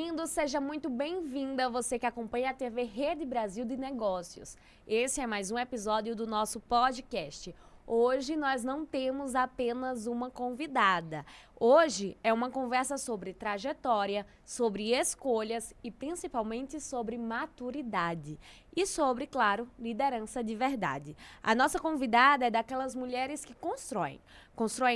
lindo, seja muito bem-vinda, você que acompanha a TV Rede Brasil de Negócios. Esse é mais um episódio do nosso podcast. Hoje nós não temos apenas uma convidada. Hoje é uma conversa sobre trajetória, sobre escolhas e principalmente sobre maturidade. E sobre, claro, liderança de verdade. A nossa convidada é daquelas mulheres que constroem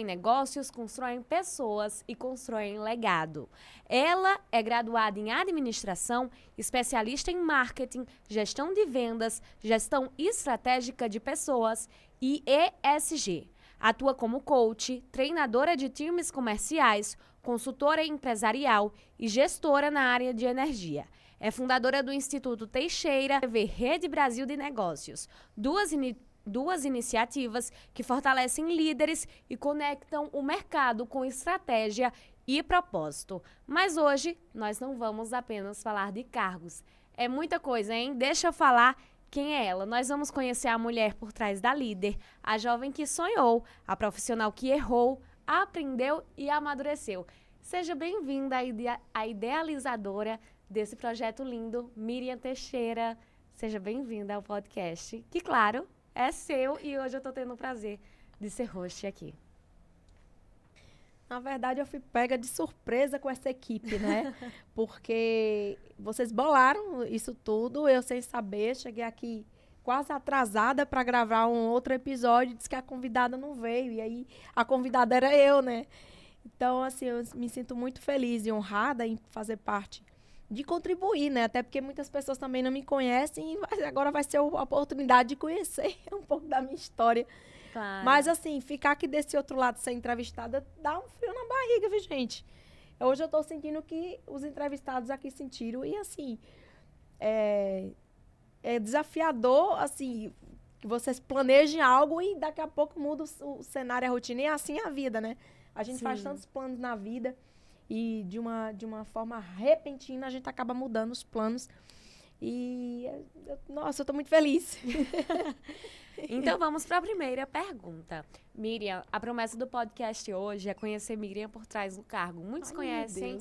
negócios, constroem pessoas e constroem legado. Ela é graduada em administração, especialista em marketing, gestão de vendas, gestão estratégica de pessoas e ESG. Atua como coach, treinadora de times comerciais, consultora empresarial e gestora na área de energia. É fundadora do Instituto Teixeira, TV Rede Brasil de Negócios. Duas iniciativas que fortalecem líderes e conectam o mercado com estratégia e propósito. Mas hoje nós não vamos apenas falar de cargos. É muita coisa, hein? Deixa eu falar quem é ela. Nós vamos conhecer a mulher por trás da líder, a jovem que sonhou, a profissional que errou, aprendeu e amadureceu. Seja bem-vinda à idealizadora desse projeto lindo, Miriam Teixeira. Seja bem-vinda ao podcast, que, claro, é seu e hoje eu tô tendo o prazer de ser host aqui. Na verdade, eu fui pega de surpresa com essa equipe, né? Porque vocês bolaram isso tudo, eu sem saber, cheguei aqui quase atrasada para gravar um outro episódio, disse que a convidada não veio, e aí a convidada era eu, né? Então, assim, eu me sinto muito feliz e honrada em fazer parte, de contribuir, né? Até porque muitas pessoas também não me conhecem e agora vai ser a oportunidade de conhecer um pouco da minha história. Claro. Mas, assim, ficar aqui desse outro lado ser entrevistada dá um frio na barriga, viu, gente? Hoje eu tô sentindo que os entrevistados aqui sentiram. E, assim, é desafiador, assim, que vocês planejem algo e daqui a pouco muda o cenário, a rotina. E é assim a vida, né? A gente faz tantos planos na vida e de uma forma repentina a gente acaba mudando os planos. E, nossa, eu tô muito feliz. Então vamos para a primeira pergunta. Miriam, a promessa do podcast hoje é conhecer Miriam por trás do cargo. Muitos conhecem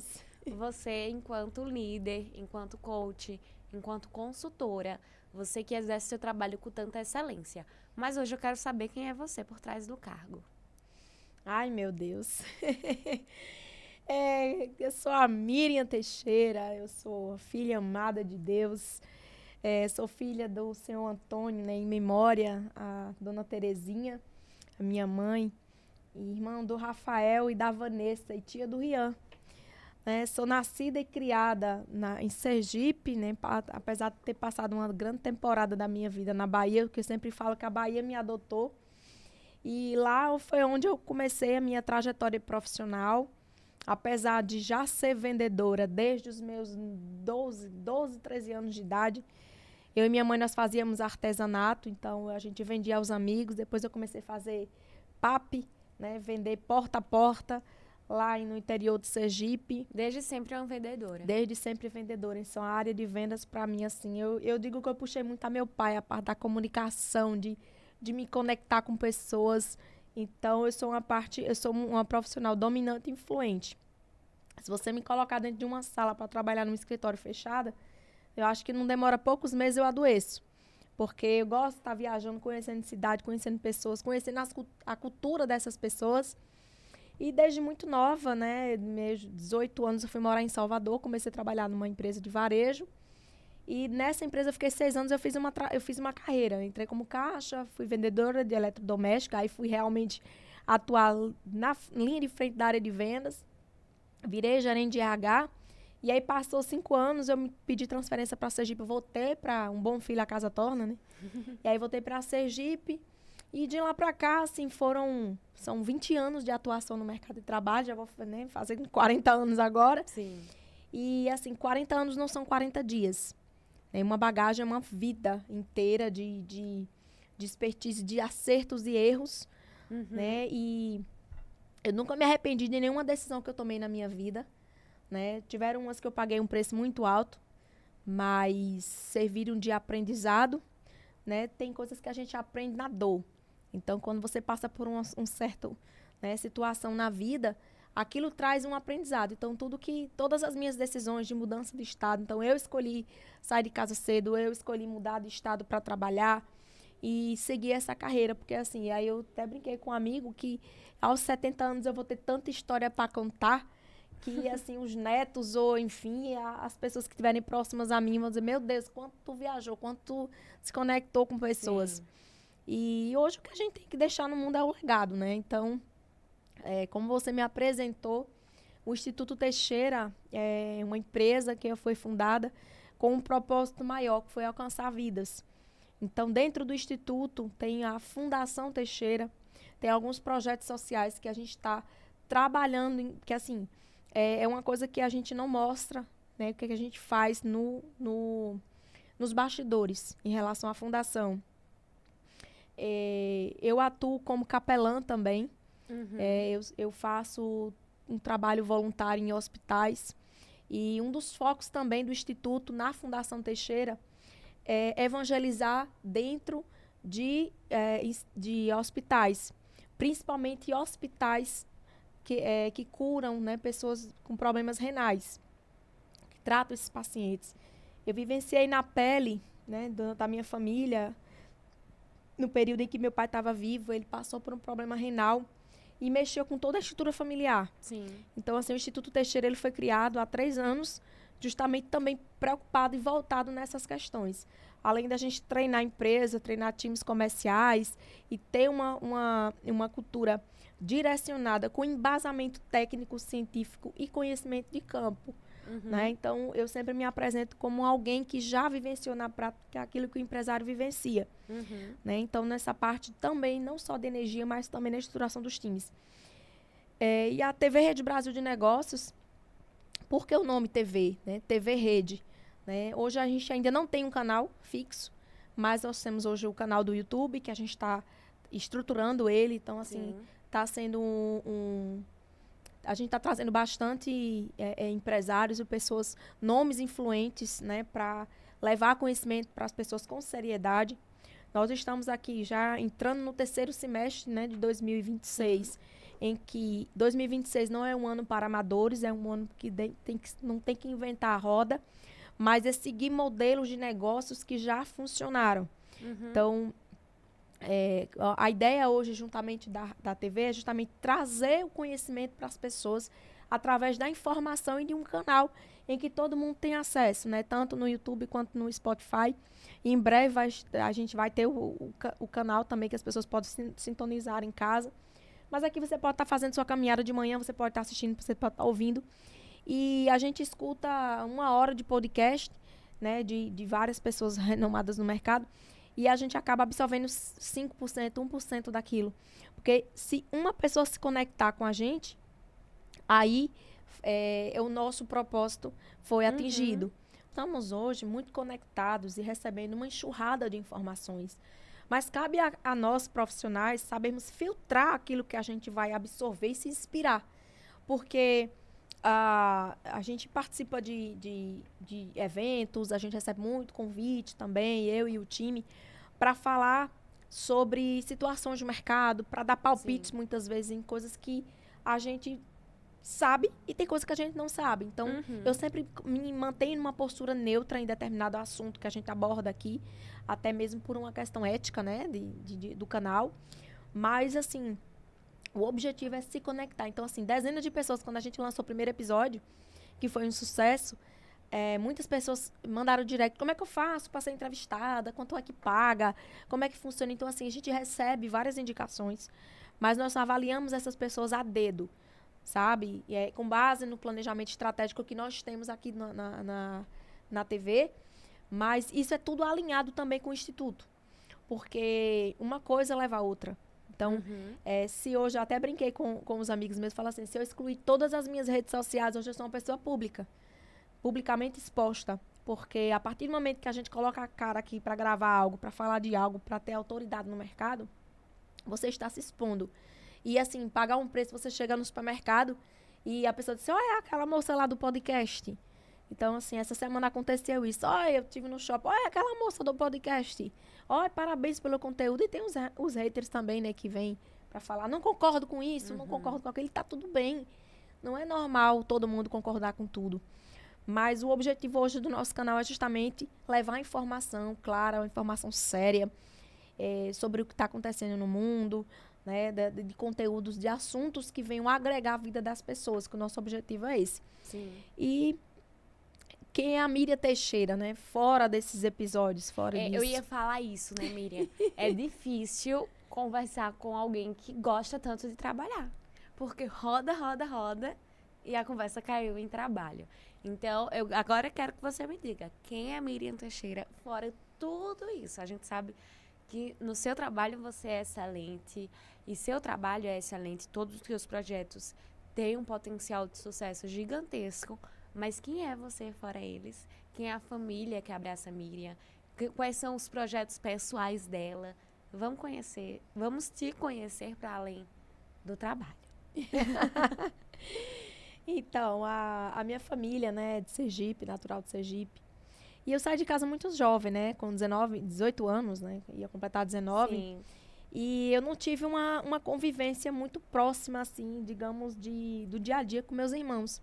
você enquanto líder, enquanto coach, enquanto consultora, você que exerce seu trabalho com tanta excelência. Mas hoje eu quero saber quem é você por trás do cargo. Ai, meu Deus. Eu sou a Miriam Teixeira, eu sou filha amada de Deus. Sou filha do senhor Antônio, né, em memória a dona Terezinha, a minha mãe, e irmã do Rafael e da Vanessa, e tia do Rian. Sou nascida e criada em Sergipe, né, apesar de ter passado uma grande temporada da minha vida na Bahia, porque eu sempre falo que a Bahia me adotou. E lá foi onde eu comecei a minha trajetória profissional, apesar de já ser vendedora desde os meus 12, 13 anos de idade. Eu e minha mãe, nós fazíamos artesanato, então a gente vendia aos amigos. Depois eu comecei a fazer PAP, né, vender porta a porta, lá no interior de Sergipe. Desde sempre é uma vendedora. Desde sempre vendedora. Então, a área de vendas, para mim, assim, eu digo que eu puxei muito a meu pai, a parte da comunicação, de me conectar com pessoas. Então, eu sou uma profissional dominante e influente. Se você me colocar dentro de uma sala para trabalhar num escritório fechado, eu acho que não demora poucos meses eu adoeço. Porque eu gosto de estar viajando, conhecendo cidade, conhecendo pessoas, conhecendo a cultura dessas pessoas. E desde muito nova, né, meus 18 anos eu fui morar em Salvador, comecei a trabalhar numa empresa de varejo. E nessa empresa eu fiquei 6 anos, eu fiz uma carreira. Entrei como caixa, fui vendedora de eletrodoméstica, aí fui realmente atuar na linha de frente da área de vendas. Virei gerente de RH. E aí passou 5 anos, eu me pedi transferência para Sergipe, voltei para um bom filho a casa torna, né? E aí voltei para Sergipe e de lá para cá, assim, são 20 anos de atuação no mercado de trabalho, já vou, né, fazer 40 anos agora. Sim. E assim, 40 anos não são 40 dias. Uma bagagem é uma vida inteira de expertise, de acertos e erros, né? E eu nunca me arrependi de nenhuma decisão que eu tomei na minha vida. Né? Tiveram umas que eu paguei um preço muito alto, mas serviram de aprendizado, né? Tem coisas que a gente aprende na dor. Então, quando você passa por um certo, né, situação na vida, aquilo traz um aprendizado. Então, todas as minhas decisões de mudança de estado, então eu escolhi sair de casa cedo, eu escolhi mudar de estado para trabalhar e seguir essa carreira, porque assim, aí eu até brinquei com um amigo que aos 70 anos eu vou ter tanta história para contar, que assim, os netos ou enfim, as pessoas que estiverem próximas a mim vão dizer, meu Deus, quanto tu viajou, quanto tu se conectou com pessoas. Sim. E hoje o que a gente tem que deixar no mundo é o legado, né? Então, como você me apresentou, o Instituto Teixeira é uma empresa que foi fundada com um propósito maior, que foi alcançar vidas. Então, dentro do Instituto, tem a Fundação Teixeira, tem alguns projetos sociais que a gente está trabalhando, que assim, é uma coisa que a gente não mostra, né? O que a gente faz nos bastidores em relação à fundação. Eu atuo como capelã também. Eu faço um trabalho voluntário em hospitais. E um dos focos também do Instituto na Fundação Teixeira é evangelizar dentro de hospitais, principalmente hospitais que curam, né, pessoas com problemas renais, que tratam esses pacientes. Eu vivenciei na pele, né, da minha família, no período em que meu pai estava vivo, ele passou por um problema renal e mexeu com toda a estrutura familiar. Sim. Então, assim, o Instituto Teixeira ele foi criado há 3 anos, justamente também preocupado e voltado nessas questões. Além da gente treinar a empresa, treinar times comerciais e ter uma cultura direcionada com embasamento técnico, científico e conhecimento de campo. Né? Então, eu sempre me apresento como alguém que já vivenciou na prática aquilo que o empresário vivencia. Né? Então, nessa parte também, não só de energia, mas também na estruturação dos times. E a TV Rede Brasil de Negócios, por que o nome TV? Né? TV Rede. Né? Hoje a gente ainda não tem um canal fixo, mas nós temos hoje o canal do YouTube, que a gente está estruturando ele. Então, assim, está sendo a gente está trazendo bastante empresários e pessoas, nomes influentes, né, para levar conhecimento para as pessoas com seriedade. Nós estamos aqui já entrando no 3º semestre, né, de 2026, em que 2026 não é um ano para amadores, é um ano que não tem que inventar a roda, mas é seguir modelos de negócios que já funcionaram. Então, a ideia hoje, juntamente da TV, é justamente trazer o conhecimento para as pessoas através da informação e de um canal em que todo mundo tem acesso, né? Tanto no YouTube quanto no Spotify. E em breve a gente vai ter o canal também que as pessoas podem sintonizar em casa. Mas aqui você pode estar fazendo sua caminhada de manhã, você pode estar assistindo, você pode estar ouvindo. E a gente escuta 1 hora de podcast, né? De várias pessoas renomadas no mercado. E a gente acaba absorvendo 5%, 1% daquilo. Porque se uma pessoa se conectar com a gente, aí o nosso propósito foi atingido. Estamos hoje muito conectados e recebendo uma enxurrada de informações. Mas cabe a nós, profissionais, sabermos filtrar aquilo que a gente vai absorver e se inspirar. Porque a gente participa de eventos, a gente recebe muito convite também, eu e o time, para falar sobre situações de mercado, para dar palpites muitas vezes em coisas que a gente sabe e tem coisas que a gente não sabe. Então, eu sempre me mantenho numa postura neutra em determinado assunto que a gente aborda aqui, até mesmo por uma questão ética, né, do canal. Mas, assim, o objetivo é se conectar. Então, assim, dezenas de pessoas, quando a gente lançou o primeiro episódio, que foi um sucesso, muitas pessoas mandaram direct, como é que eu faço para ser entrevistada, quanto é que paga, como é que funciona. Então, assim, a gente recebe várias indicações, mas nós avaliamos essas pessoas a dedo, sabe? E com base no planejamento estratégico que nós temos aqui na TV, mas isso é tudo alinhado também com o Instituto, porque uma coisa leva a outra. Então, se hoje, eu até brinquei com os amigos meus, falo assim, se eu excluir todas as minhas redes sociais, hoje eu sou uma pessoa pública, publicamente exposta, porque a partir do momento que a gente coloca a cara aqui para gravar algo, para falar de algo, para ter autoridade no mercado, você está se expondo. E assim, pagar um preço, você chega no supermercado e a pessoa diz, olha, aquela moça lá do podcast. Então, assim, essa semana aconteceu isso. Olha, eu estive no shopping, olha, aquela moça do podcast. Olha, parabéns pelo conteúdo. E tem os haters também, né, que vêm para falar, não concordo com isso, não concordo com aquilo, tá tudo bem. Não é normal todo mundo concordar com tudo. Mas o objetivo hoje do nosso canal é justamente levar informação clara, uma informação séria sobre o que está acontecendo no mundo, né, de conteúdos, de assuntos que venham agregar a vida das pessoas, que o nosso objetivo é esse. Sim. E quem é a Miriam Teixeira, né? Fora desses episódios, fora disso. Eu ia falar isso, né, Miriam? É difícil conversar com alguém que gosta tanto de trabalhar. Porque roda, roda, roda e a conversa caiu em trabalho. Então, eu agora quero que você me diga, quem é a Miriam Teixeira fora tudo isso? A gente sabe que no seu trabalho você é excelente e seu trabalho é excelente, todos os seus projetos têm um potencial de sucesso gigantesco. Mas quem é você fora eles? Quem é a família que abraça a Miriam? Quais são os projetos pessoais dela? Vamos te conhecer para além do trabalho. Então, a minha família, né, é de Sergipe, natural de Sergipe. E eu saí de casa muito jovem, né, com 18 anos, né, ia completar 19. Sim. E eu não tive uma convivência muito próxima, assim, digamos, do dia a dia com meus irmãos.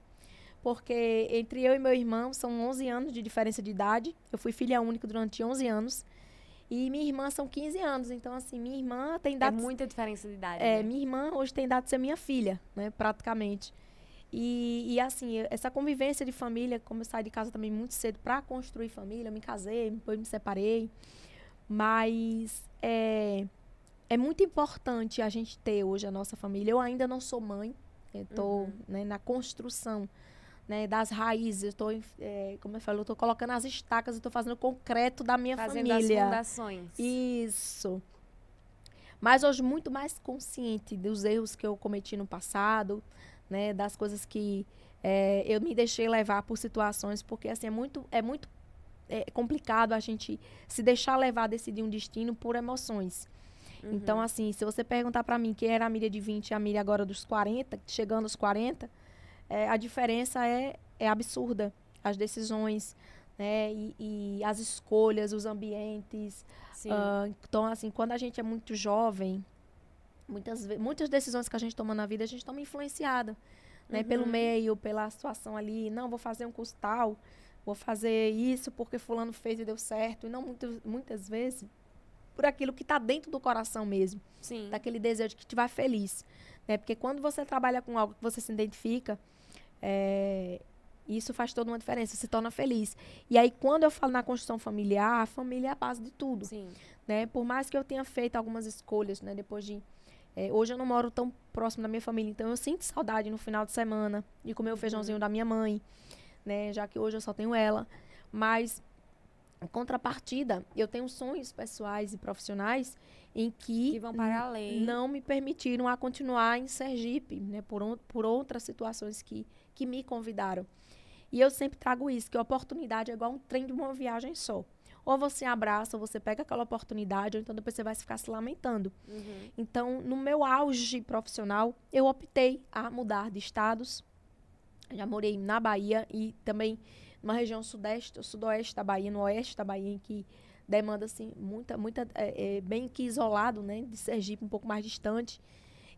Porque entre eu e meu irmão são 11 anos de diferença de idade. Eu fui filha única durante 11 anos. E minha irmã são 15 anos. Então, assim, minha irmã tem idade... É muita diferença de idade, né? Minha irmã hoje tem idade de ser minha filha, né? Praticamente. E assim, essa convivência de família, como eu saí de casa também muito cedo para construir família, eu me casei, depois me separei. Mas é muito importante a gente ter hoje a nossa família. Eu ainda não sou mãe. Estou né, na construção, né, das raízes. Estou, como eu falo, estou colocando as estacas, estou fazendo o concreto da minha família. Fazendo as fundações. Isso. Mas hoje muito mais consciente dos erros que eu cometi no passado, né, das coisas que eu me deixei levar por situações, porque assim, é muito complicado a gente se deixar levar, decidir um destino por emoções. Então, assim, se você perguntar para mim quem era a Miriam de 20 e a Miriam agora dos 40, chegando aos 40, a diferença é absurda. As decisões, né, e as escolhas, os ambientes. Então, assim, quando a gente é muito jovem, muitas decisões que a gente toma na vida, a gente toma influenciada, né, pelo meio, pela situação ali. Não, vou fazer um curso tal, vou fazer isso porque fulano fez e deu certo. E não muitas vezes por aquilo que está dentro do coração mesmo. Sim. Daquele desejo que te vai feliz. Né? Porque quando você trabalha com algo que você se identifica, isso faz toda uma diferença, se torna feliz. E aí, quando eu falo na construção familiar, a família é a base de tudo. Sim. Né? Por mais que eu tenha feito algumas escolhas, né? Depois de... hoje eu não moro tão próximo da minha família, então eu sinto saudade no final de semana de comer o feijãozinho da minha mãe, né? Já que hoje eu só tenho ela. Mas, em contrapartida, eu tenho sonhos pessoais e profissionais em que vão para além. Não me permitiram a continuar em Sergipe, né? Por outras situações que me convidaram. E eu sempre trago isso, que a oportunidade é igual um trem de uma viagem só. Ou você abraça, ou você pega aquela oportunidade, ou então depois você vai ficar se lamentando. Então, no meu auge profissional, eu optei a mudar de estados. Já morei na Bahia e também numa região sudoeste da Bahia, no oeste da Bahia, em que demanda, assim, bem que isolado, né, de Sergipe, um pouco mais distante.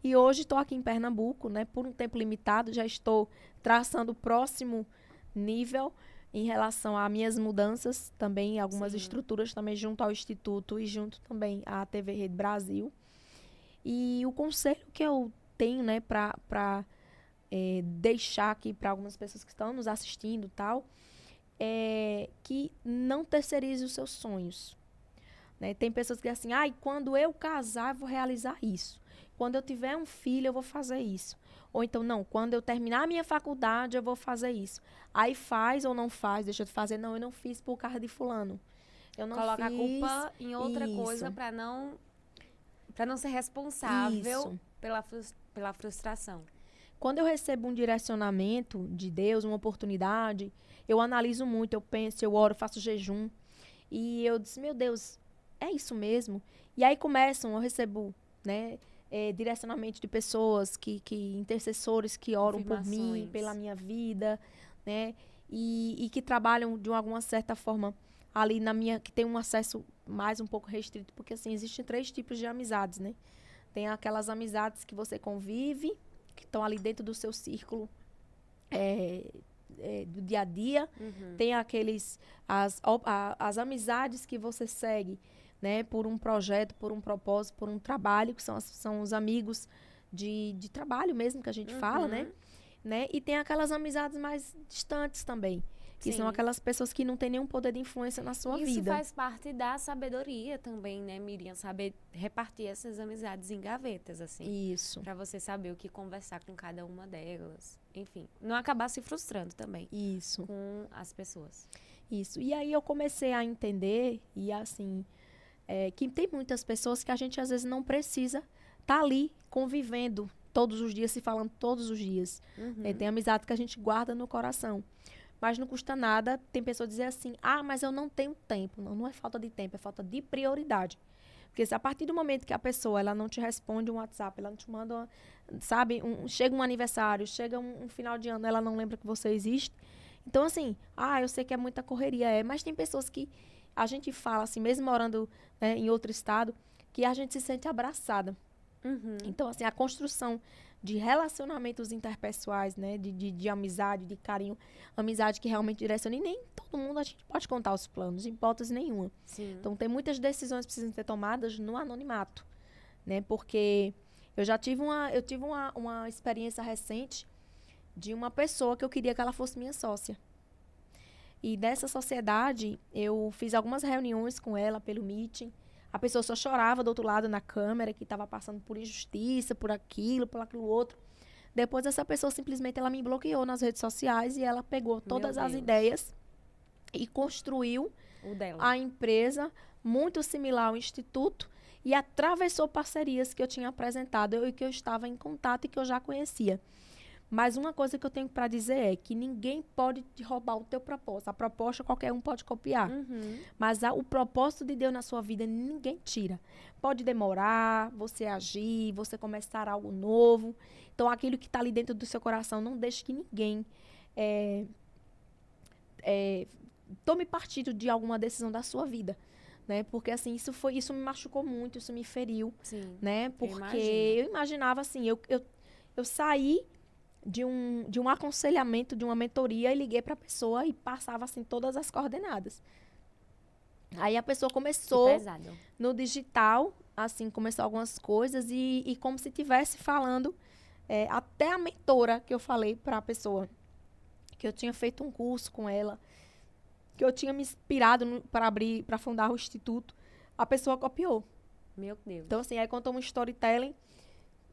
E hoje estou aqui em Pernambuco, né, por um tempo limitado, já estou traçando o próximo nível em relação a minhas mudanças, também algumas estruturas também junto ao Instituto e junto também à TV Rede Brasil. E o conselho que eu tenho, né, para deixar aqui para algumas pessoas que estão nos assistindo e tal, é que não terceirize os seus sonhos. Né? Tem pessoas que dizem assim, quando eu casar, eu vou realizar isso. Quando eu tiver um filho, eu vou fazer isso. Ou então, não, quando eu terminar a minha faculdade, eu vou fazer isso. Aí faz ou não faz, deixa eu fazer. Não, eu não fiz por causa de fulano. Eu não Coloca fiz... a culpa em outra coisa para não ser responsável pela frustração. Quando eu recebo um direcionamento de Deus, uma oportunidade, eu analiso muito, eu penso, eu oro, faço jejum. E eu disse, meu Deus, é isso mesmo? E aí eu recebo, né, direcionamento de pessoas, intercessores que oram por mim, pela minha vida, né? E que trabalham de alguma certa forma ali que tem um acesso mais um pouco restrito, porque assim, existem 3 tipos de amizades, né? Tem aquelas amizades que você convive, que estão ali dentro do seu círculo do dia a dia, tem as amizades que você segue, né, por um projeto, por um propósito, por um trabalho, que são os amigos de trabalho mesmo que a gente fala, né? E tem aquelas amizades mais distantes também, que são aquelas pessoas que não têm nenhum poder de influência na sua vida. Isso faz parte da sabedoria também, né, Miriam? Saber repartir essas amizades em gavetas, assim. Isso. Pra você saber o que conversar com cada uma delas. Enfim, não acabar se frustrando também. Isso. Com as pessoas. Isso. E aí eu comecei a entender, e assim, que tem muitas pessoas que a gente às vezes não precisa estar ali convivendo todos os dias, se falando todos os dias. Tem amizade que a gente guarda no coração. Mas não custa nada, tem pessoa dizer assim, mas eu não tenho tempo. Não, não é falta de tempo, é falta de prioridade. Porque se a partir do momento que a pessoa ela não te responde um WhatsApp, ela não te manda, chega um aniversário, chega um final de ano, ela não lembra que você existe. Então, assim, eu sei que é muita correria, mas tem pessoas que a gente fala, assim, mesmo morando, né, em outro estado, que a gente se sente abraçada. Então, assim, a construção de relacionamentos interpessoais, né, de amizade, de carinho, amizade que realmente direciona, e nem todo mundo a gente pode contar os planos, em hipótese nenhuma. Sim. Então, tem muitas decisões que precisam ser tomadas no anonimato, né, porque eu tive uma experiência recente de uma pessoa que eu queria que ela fosse minha sócia. E dessa sociedade, eu fiz algumas reuniões com ela pelo Meeting. A pessoa só chorava do outro lado na câmera, que estava passando por injustiça, por aquilo outro. Depois, essa pessoa simplesmente ela me bloqueou nas redes sociais e ela pegou todas as ideias e construiu a empresa muito similar ao Instituto e atravessou parcerias que eu tinha apresentado e que eu estava em contato e que eu já conhecia. Mas uma coisa que eu tenho para dizer é que ninguém pode te roubar o teu propósito. A proposta qualquer um pode copiar. Mas o propósito de Deus na sua vida ninguém tira. Pode demorar, você agir, você começar algo novo. Então, aquilo que está ali dentro do seu coração, não deixe que ninguém tome partido de alguma decisão da sua vida. Né? Porque, assim, isso me machucou muito, isso me feriu. Sim, né? Porque eu imaginava, assim, eu saí de um aconselhamento, de uma mentoria, e liguei para a pessoa e passava, assim, todas as coordenadas. Aí a pessoa começou no digital, assim, começou algumas coisas e como se estivesse falando, até a mentora que eu falei para a pessoa, que eu tinha feito um curso com ela, que eu tinha me inspirado para fundar o Instituto, a pessoa copiou. Meu Deus. Então, assim, aí contou um storytelling.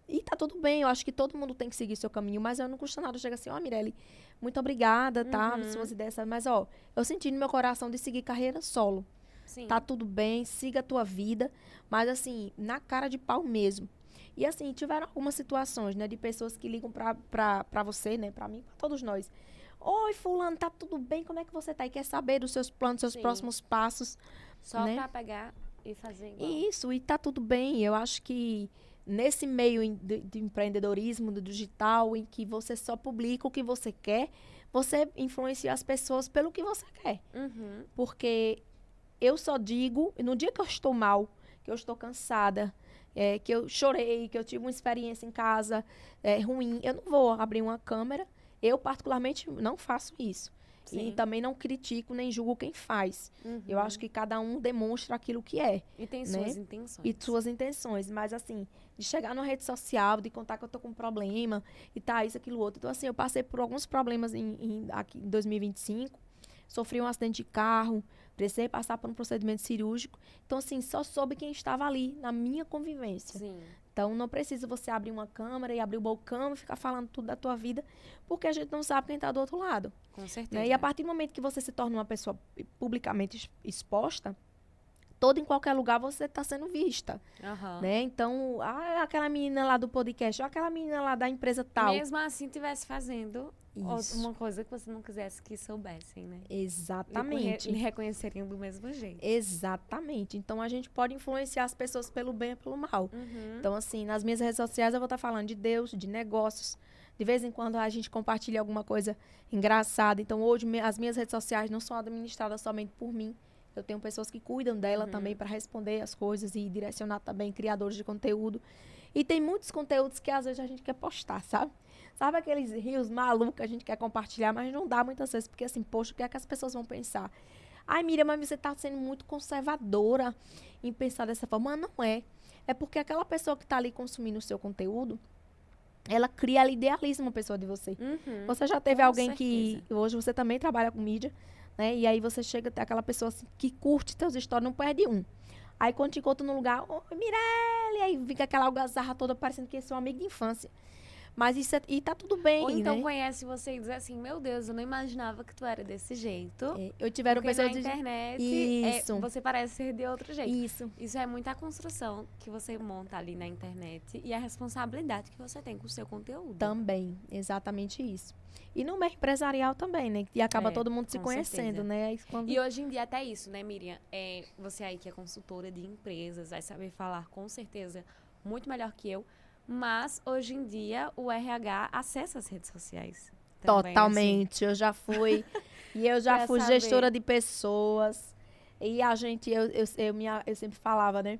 E tá tudo bem, eu acho que todo mundo tem que seguir seu caminho, mas eu não custa nada chegar assim, Mirelle, muito obrigada, tá, suas ideias, mas eu senti no meu coração de seguir carreira solo. Sim. Tá tudo bem, siga a tua vida, mas assim, na cara de pau mesmo. E assim, tiveram algumas situações, né, de pessoas que ligam pra você, né, pra mim, pra todos nós. Oi, fulano, tá tudo bem? Como é que você tá? E quer saber dos seus planos, dos seus próximos passos. Só né? pra pegar e fazer igual. Isso, e tá tudo bem. Eu acho que nesse meio de empreendedorismo, do digital, em que você só publica o que você quer, você influencia as pessoas pelo que você quer. Porque eu só digo, no dia que eu estou mal, que eu estou cansada, que eu chorei, que eu tive uma experiência em casa ruim, eu não vou abrir uma câmera. Eu, particularmente, não faço isso. Sim. E também não critico nem julgo quem faz. Eu acho que cada um demonstra aquilo que é. E tem né? suas intenções. E suas intenções. Mas, assim, de chegar numa rede social, de contar que eu tô com um problema, e tá isso, aquilo, outro. Então, assim, eu passei por alguns problemas aqui em 2025. Sofri um acidente de carro, precisei passar por um procedimento cirúrgico. Então, assim, só soube quem estava ali, na minha convivência. Sim. Então, não precisa você abrir uma câmera e abrir o balcão e ficar falando tudo da tua vida, porque a gente não sabe quem está do outro lado. Com certeza. Né? E a partir do momento que você se torna uma pessoa publicamente exposta, todo em qualquer lugar você está sendo vista. Né? Então, aquela menina lá do podcast, aquela menina lá da empresa tal. Mesmo assim, estivesse fazendo uma coisa que você não quisesse que soubessem, né? Exatamente. Lhe reconheceriam do mesmo jeito. Exatamente. Então, a gente pode influenciar as pessoas pelo bem e pelo mal. Então, assim, nas minhas redes sociais eu vou estar falando de Deus, de negócios. De vez em quando a gente compartilha alguma coisa engraçada. Então, hoje as minhas redes sociais não são administradas somente por mim. Eu tenho pessoas que cuidam dela também para responder as coisas e direcionar também criadores de conteúdo. E tem muitos conteúdos que às vezes a gente quer postar, sabe? Sabe aqueles rios malucos que a gente quer compartilhar, mas não dá muitas vezes, porque assim, poxa, o que é que as pessoas vão pensar? Ai, Miriam, mas você tá sendo muito conservadora em pensar dessa forma. Mas não é. É porque aquela pessoa que tá ali consumindo o seu conteúdo, ela cria, ela idealiza uma pessoa de você. Uhum, Você já teve com alguém certeza. que, hoje você também trabalha com mídia, né? E aí você chega até aquela pessoa assim, que curte teus stories, não perde um. Aí quando te encontra num lugar, oi, Mirelle, aí fica aquela algazarra toda parecendo que é seu amigo de infância. Mas isso e tá tudo Ou bem, então né? conhece você e diz assim, meu Deus, eu não imaginava que tu era desse jeito. Eu tiveram Porque na pessoas de... internet Isso, você parece ser de outro jeito. isso. Isso é muita construção que você monta ali na internet e a responsabilidade que você tem com o seu conteúdo. Também, exatamente isso. E no meio empresarial também, né? E acaba todo mundo se com conhecendo, certeza. né? Aí quando... E hoje em dia até isso, né, Miriam? Você aí que é consultora de empresas, vai saber falar com certeza muito melhor que eu. Mas hoje em dia o RH acessa as redes sociais. Também, Totalmente. Eu já fui. E eu já Pra fui saber. gestora de pessoas. E a gente, eu sempre falava, né?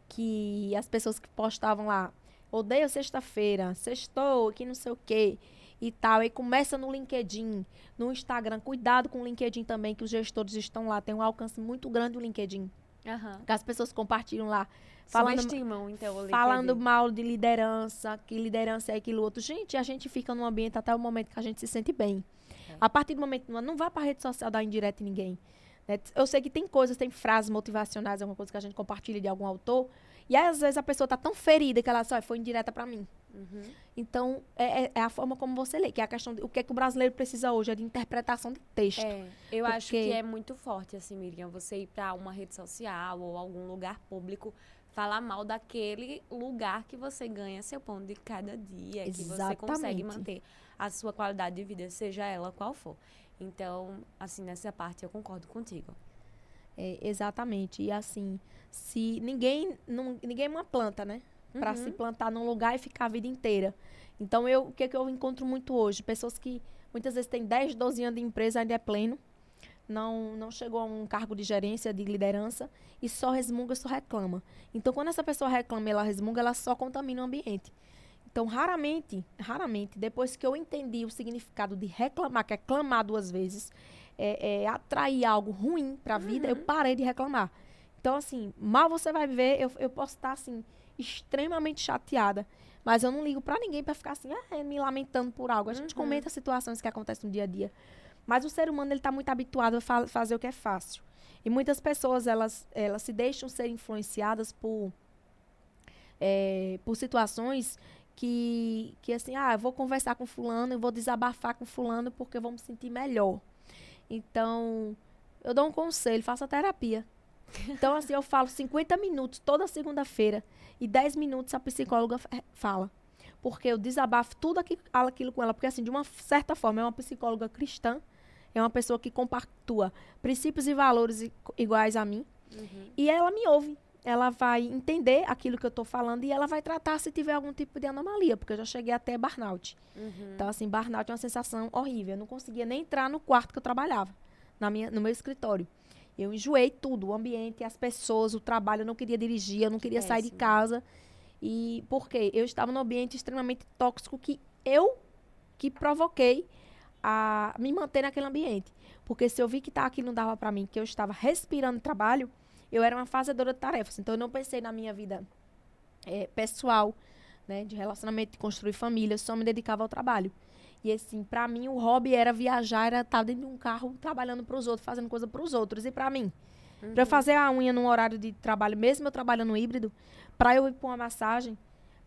Que as pessoas que postavam lá, odeio sexta-feira, sextou, que não sei o quê. E tal. E começa no LinkedIn, no Instagram. Cuidado com o LinkedIn também, que os gestores estão lá. Tem um alcance muito grande o LinkedIn. Aham. Que as pessoas compartilham lá. Falando, Subestimam, então, o falando LinkedIn. mal de liderança, que liderança é aquilo outro. Gente, a gente fica num ambiente até o momento que a gente se sente bem. É. A partir do momento, não vá pra rede social dar indireta em ninguém. Né? Eu sei que tem coisas, tem frases motivacionais, alguma coisa que a gente compartilha de algum autor, e aí, às vezes a pessoa tá tão ferida que ela só foi indireta pra mim. Uhum. Então, é a forma como você lê, que é a questão de o que é que o brasileiro precisa hoje, é de interpretação de texto. Eu acho Porque- que é muito forte, assim, Miriam, você ir pra uma rede social ou algum lugar público falar mal daquele lugar que você ganha seu pão de cada dia, que você consegue Exatamente. manter a sua qualidade de vida, seja ela qual for. Então, assim, nessa parte eu concordo contigo. Exatamente. E assim, se ninguém é uma planta, né? Pra Uhum. se plantar num lugar e ficar a vida inteira. Então, o que é que eu encontro muito hoje? Pessoas que muitas vezes têm 10, 12 anos de empresa, ainda é pleno, não chegou a um cargo de gerência, de liderança, e só resmunga, só reclama. Então, quando essa pessoa reclama e ela resmunga, ela só contamina o ambiente. Então, raramente, depois que eu entendi o significado de reclamar, que é clamar duas vezes, atrair algo ruim para a vida, eu parei de reclamar. Então, assim, mal você vai ver, eu posso estar, assim, extremamente chateada, mas eu não ligo para ninguém para ficar, assim, me lamentando por algo. A gente comenta situações que acontecem no dia a dia. Mas o ser humano, ele está muito habituado a fazer o que é fácil. E muitas pessoas, elas se deixam ser influenciadas por situações que assim, eu vou conversar com fulano, eu vou desabafar com fulano porque eu vou me sentir melhor. Então, eu dou um conselho, faça terapia. Então, assim, eu falo 50 minutos toda segunda-feira e 10 minutos a psicóloga fala. Porque eu desabafo tudo aquilo com ela. Porque, assim, de uma certa forma, é uma psicóloga cristã, é uma pessoa que compactua princípios e valores iguais a mim. E ela me ouve. Ela vai entender aquilo que eu estou falando e ela vai tratar se tiver algum tipo de anomalia, porque eu já cheguei até burnout. Então, assim, burnout é uma sensação horrível. Eu não conseguia nem entrar no quarto que eu trabalhava, no meu escritório. Eu enjoei tudo, o ambiente, as pessoas, o trabalho, eu não queria dirigir, eu não queria sair de casa. E por quê? Eu estava num ambiente extremamente tóxico que provoquei a me manter naquele ambiente. Porque se eu vi que aquilo não dava para mim, que eu estava respirando trabalho, eu era uma fazedora de tarefas. Então, eu não pensei na minha vida pessoal, né, de relacionamento, de construir família. Eu só me dedicava ao trabalho. E, assim, pra mim, o hobby era viajar, era estar dentro de um carro, trabalhando pros outros, fazendo coisa pros outros. E pra mim, pra eu fazer a unha num horário de trabalho, mesmo eu trabalhando híbrido, pra eu ir pra uma massagem,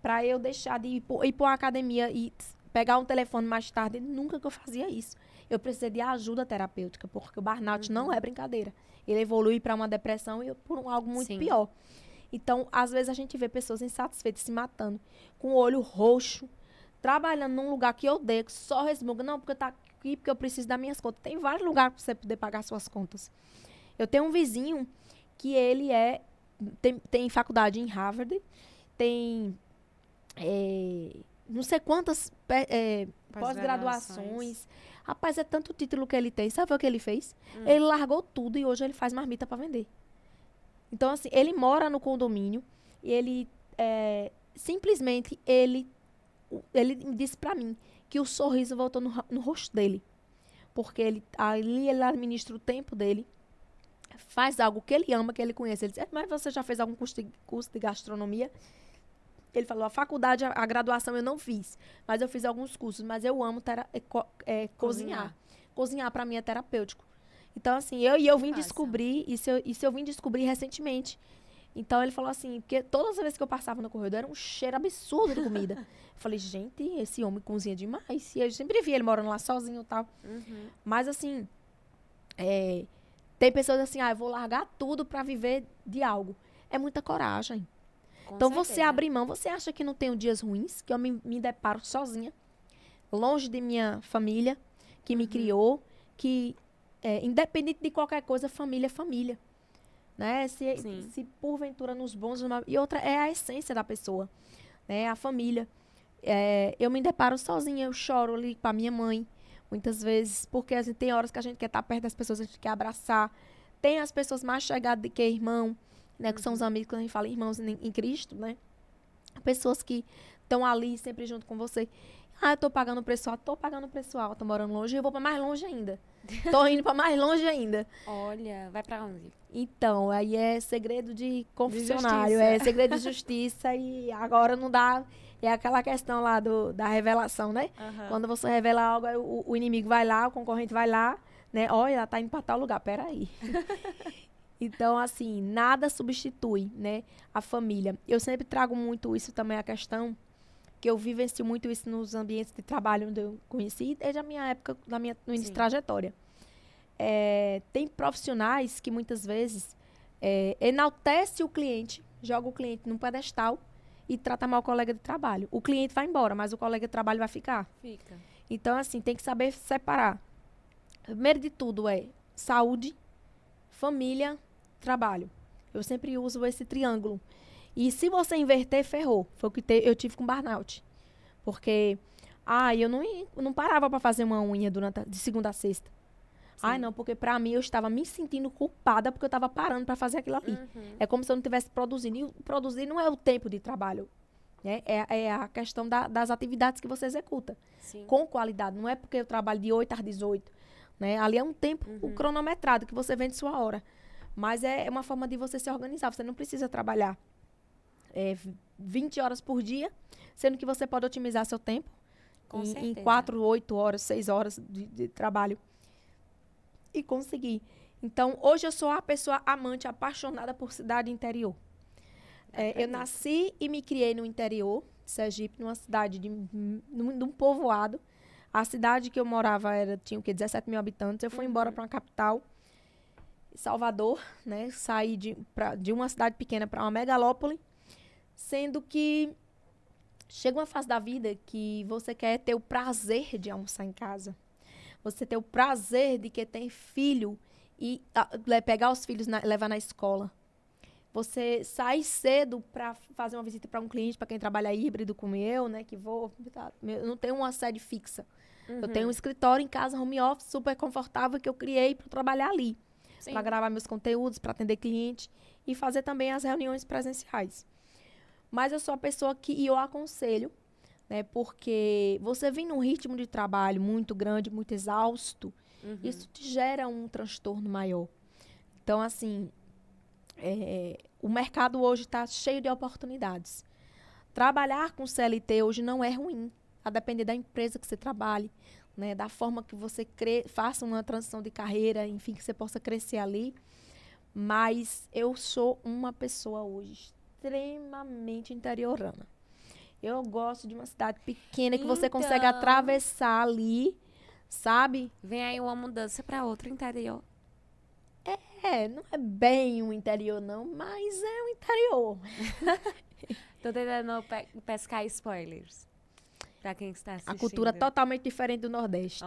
pra eu deixar de ir pra uma academia e pegar um telefone mais tarde, nunca que eu fazia isso. Eu precisei de ajuda terapêutica, porque o burnout não é brincadeira. Ele evolui para uma depressão e por algo muito pior. Então, às vezes a gente vê pessoas insatisfeitas se matando, com o olho roxo, trabalhando num lugar que eu odeio, que só resmunga. Não, porque tá aqui, porque eu preciso das minhas contas. Tem vários lugares para você poder pagar suas contas. Eu tenho um vizinho que ele tem faculdade em Harvard, tem não sei quantas pós-graduações. Rapaz, é tanto título que ele tem. Sabe o que ele fez? Ele largou tudo e hoje ele faz marmita para vender. Então, assim, ele mora no condomínio e ele simplesmente ele disse para mim que o sorriso voltou no rosto dele. Porque ali ele administra o tempo dele, faz algo que ele ama, que ele conhece. Ele diz, mas você já fez algum curso de gastronomia? Ele falou, a faculdade, a graduação eu não fiz, mas eu fiz alguns cursos, mas eu amo cozinhar. Cozinhar para mim é terapêutico. Então, assim, eu vim descobrir, isso eu vim descobrir recentemente. Então, ele falou assim, porque todas as vezes que eu passava no corredor, era um cheiro absurdo de comida. Eu falei, gente, esse homem cozinha demais. E eu sempre vi ele morando lá sozinho e tal. Uhum. Mas, assim, tem pessoas assim, eu vou largar tudo para viver de algo. É muita coragem. Então, você abre mão. Você acha que não tenho dias ruins? Que eu me deparo sozinha, longe de minha família, que me criou, que, independente de qualquer coisa, família é família. Né? Se porventura nos bons... E outra é a essência da pessoa, né? A família. Eu me deparo sozinha, eu choro ali com a minha mãe, muitas vezes, porque assim, tem horas que a gente quer estar perto das pessoas, a gente quer abraçar. Tem as pessoas mais chegadas do que irmão, né? Que são os amigos, quando a gente fala irmãos em Cristo, né? Pessoas que estão ali sempre junto com você. Eu tô pagando preço alto, tô morando longe, eu vou para mais longe ainda. Tô indo para mais longe ainda. Olha, vai para onde? Então, aí é segredo de confessionário, é segredo de justiça e agora não dá... É aquela questão lá da revelação, né? Uhum. Quando você revela algo, o inimigo vai lá, o concorrente vai lá, né? Olha, ela tá indo para tal lugar, peraí. Então, assim, nada substitui, né, a família. Eu sempre trago muito isso também, a questão que eu vivencio muito isso nos ambientes de trabalho onde eu conheci, desde a minha época, no início de trajetória. Tem profissionais que muitas vezes enaltece o cliente, joga o cliente num pedestal e trata mal o colega de trabalho. O cliente vai embora, mas o colega de trabalho vai ficar. Fica. Então, assim, tem que saber separar. Primeiro de tudo saúde, família, trabalho. Eu sempre uso esse triângulo. E se você inverter, ferrou. Foi o que eu tive com burnout. Porque, eu não parava para fazer uma unha de segunda a sexta. Sim. Não, porque para mim eu estava me sentindo culpada porque eu estava parando para fazer aquilo ali. Uhum. É como se eu não estivesse produzindo. E produzir não é o tempo de trabalho. Né? É a questão das atividades que você executa. Sim. Com qualidade. Não é porque eu trabalho de 8 às 18. Né? Ali é um tempo cronometrado que você vende sua hora. Mas é uma forma de você se organizar. Você não precisa trabalhar 20 horas por dia, sendo que você pode otimizar seu tempo em 4, 8 horas, 6 horas de trabalho. E conseguir. Então, hoje eu sou a pessoa amante, apaixonada por cidade interior. Eu nasci e me criei no interior de Sergipe, numa cidade de um povoado. A cidade que eu morava tinha 17 mil habitantes. Eu fui embora para uma capital, Salvador, né? Saí de uma cidade pequena para uma megalópole, sendo que chega uma fase da vida que você quer ter o prazer de almoçar em casa. Você ter o prazer de que tem filho e pegar os filhos, levar na escola. Você sai cedo para fazer uma visita para um cliente, para quem trabalha híbrido como eu, né? Que eu não tenho uma sede fixa. Eu tenho um escritório em casa, home office, super confortável, que eu criei para trabalhar ali. Para gravar meus conteúdos, para atender cliente e fazer também as reuniões presenciais. Mas eu sou a pessoa que eu aconselho, né? Porque você vem num ritmo de trabalho muito grande, muito exausto, isso te gera um transtorno maior. Então, assim, o mercado hoje está cheio de oportunidades. Trabalhar com CLT hoje não é ruim, a depender da empresa que você trabalhe, né? Da forma que você faça uma transição de carreira, enfim, que você possa crescer ali. Mas eu sou uma pessoa hoje extremamente interiorana. Eu gosto de uma cidade pequena que você consegue atravessar ali, sabe? Vem aí uma mudança para outro interior. Não é bem um interior, não, mas é um interior. Tô tentando pescar spoilers para quem está assistindo. A cultura totalmente diferente do Nordeste.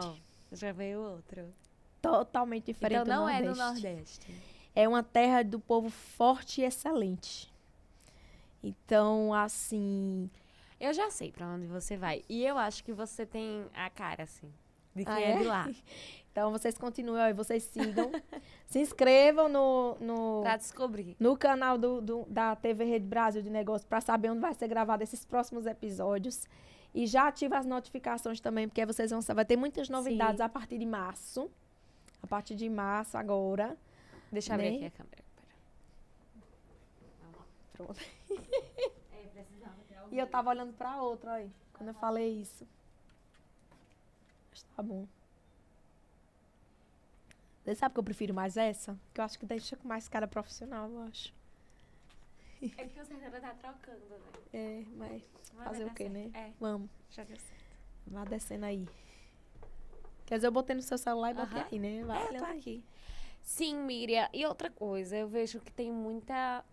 Já veio outro. Totalmente diferente do Nordeste. Então não é do Nordeste. É uma terra do povo forte e excelente. Então, assim... Eu já sei pra onde você vai. E eu acho que você tem a cara, assim, de quem é de lá. Então, vocês continuem, vocês sigam. Se inscrevam Pra descobrir. No canal da TV Rede Brasil de Negócios para saber onde vai ser gravado esses próximos episódios. E já ativa as notificações também, porque aí vocês vão saber. Vai ter muitas novidades Sim. a partir de março. A partir de março, agora. Deixa eu Né? ver aqui a câmera. Pronto. É, precisava ter E eu tava olhando pra outra aí, quando eu falei isso. Mas tá bom. Você sabe que eu prefiro mais essa? Que eu acho que deixa com mais cara profissional, eu acho. É que o Santana tá trocando, né? É, mas Mas fazer vai o dar quê, certo. né? É, Vamos, já deu certo. vá descendo aí. Quer dizer, eu botei no seu celular e botei Aham. aí, né? Vai É, olhando tá aí. aqui. Sim, Miriam. E outra coisa, eu vejo que tem muita...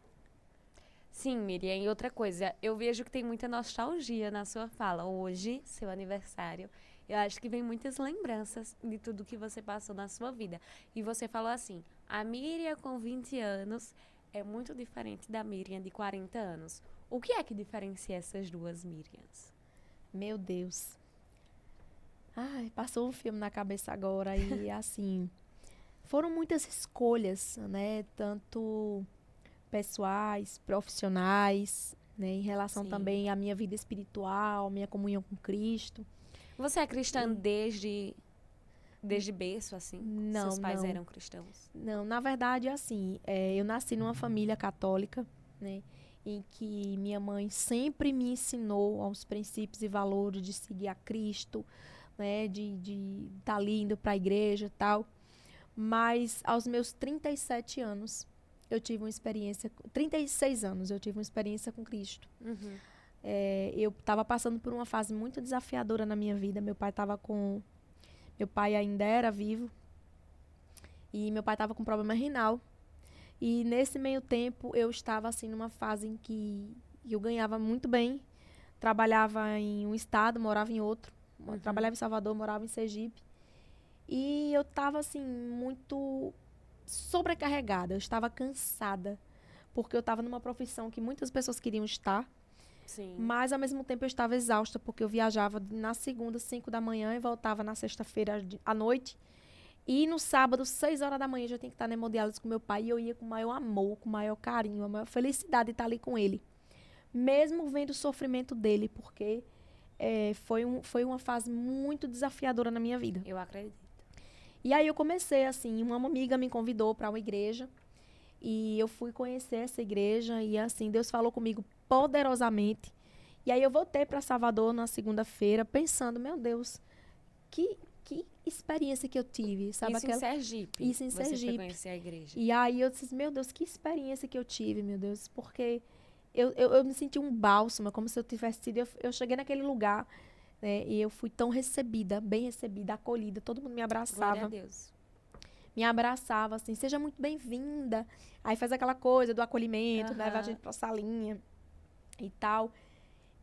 Sim, Miriam, e outra coisa, eu vejo que tem muita nostalgia na sua fala. Hoje, seu aniversário, eu acho que vem muitas lembranças de tudo que você passou na sua vida. E você falou assim, a Miriam com 20 anos é muito diferente da Miriam de 40 anos. O que é que diferencia essas duas Miriams? Meu Deus. Ai, passou um filme na cabeça agora e assim, foram muitas escolhas, né? Tanto pessoais, profissionais, né? Em relação Sim. também à minha vida espiritual, minha comunhão com Cristo. Você é cristã E- desde berço, assim? Não, Seus pais não. eram cristãos? Não, na verdade, assim, eu nasci numa família católica, né? Em que minha mãe sempre me ensinou aos princípios e valores de seguir a Cristo, né? De estar ali indo para a igreja e tal. Mas aos meus 37 anos, eu tive uma experiência... 36 anos, eu tive uma experiência com Cristo. Uhum. Eu estava passando por uma fase muito desafiadora na minha vida. Meu pai ainda era vivo. E meu pai estava com problema renal. E nesse meio tempo, eu estava assim numa fase em que eu ganhava muito bem. Trabalhava em um estado, morava em outro. Uhum. Trabalhava em Salvador, morava em Sergipe. E eu estava assim muito sobrecarregada. Eu estava cansada. Porque eu estava numa profissão que muitas pessoas queriam estar. Sim. Mas, ao mesmo tempo, eu estava exausta, porque eu viajava na segunda, 5 da manhã, e voltava na sexta-feira à noite. E no sábado, 6 horas da manhã, eu já tinha que estar na hemodiálise com meu pai. E eu ia com o maior amor, com o maior carinho, a maior felicidade de estar ali com ele. Mesmo vendo o sofrimento dele, porque foi uma fase muito desafiadora na minha vida. Eu acredito. E aí eu comecei, assim, uma amiga me convidou para uma igreja. E eu fui conhecer essa igreja e, assim, Deus falou comigo poderosamente. E aí eu voltei para Salvador na segunda-feira pensando, meu Deus, que experiência que eu tive, sabe? Isso em Sergipe. Isso em Você foi Sergipe. conhecer a igreja. E aí eu disse, meu Deus, que experiência que eu tive, meu Deus, porque eu me senti um bálsamo, como se eu tivesse sido, eu cheguei naquele lugar, né, e eu fui tão recebida, bem recebida, acolhida, todo mundo me Glória a abraçava. Deus. Me abraçava, assim, seja muito bem-vinda. Aí faz aquela coisa do acolhimento, né? Leva a Aham. gente pra salinha e tal.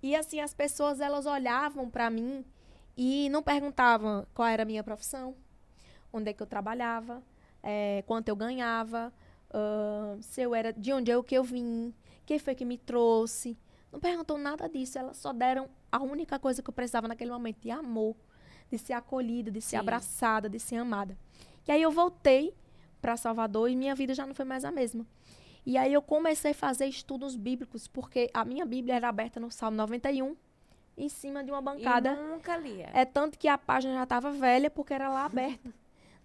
E, assim, as pessoas, elas olhavam pra mim e não perguntavam qual era a minha profissão, onde é que eu trabalhava, quanto eu ganhava, se eu era, de onde que eu vim, quem foi que me trouxe. Não perguntou nada disso, elas só deram a única coisa que eu precisava naquele momento, de amor, de ser acolhida, de ser Sim. abraçada, de ser amada. E aí eu voltei para Salvador e minha vida já não foi mais a mesma. E aí eu comecei a fazer estudos bíblicos, porque a minha Bíblia era aberta no Salmo 91, em cima de uma bancada. E nunca lia. É tanto que a página já estava velha, porque era lá aberta.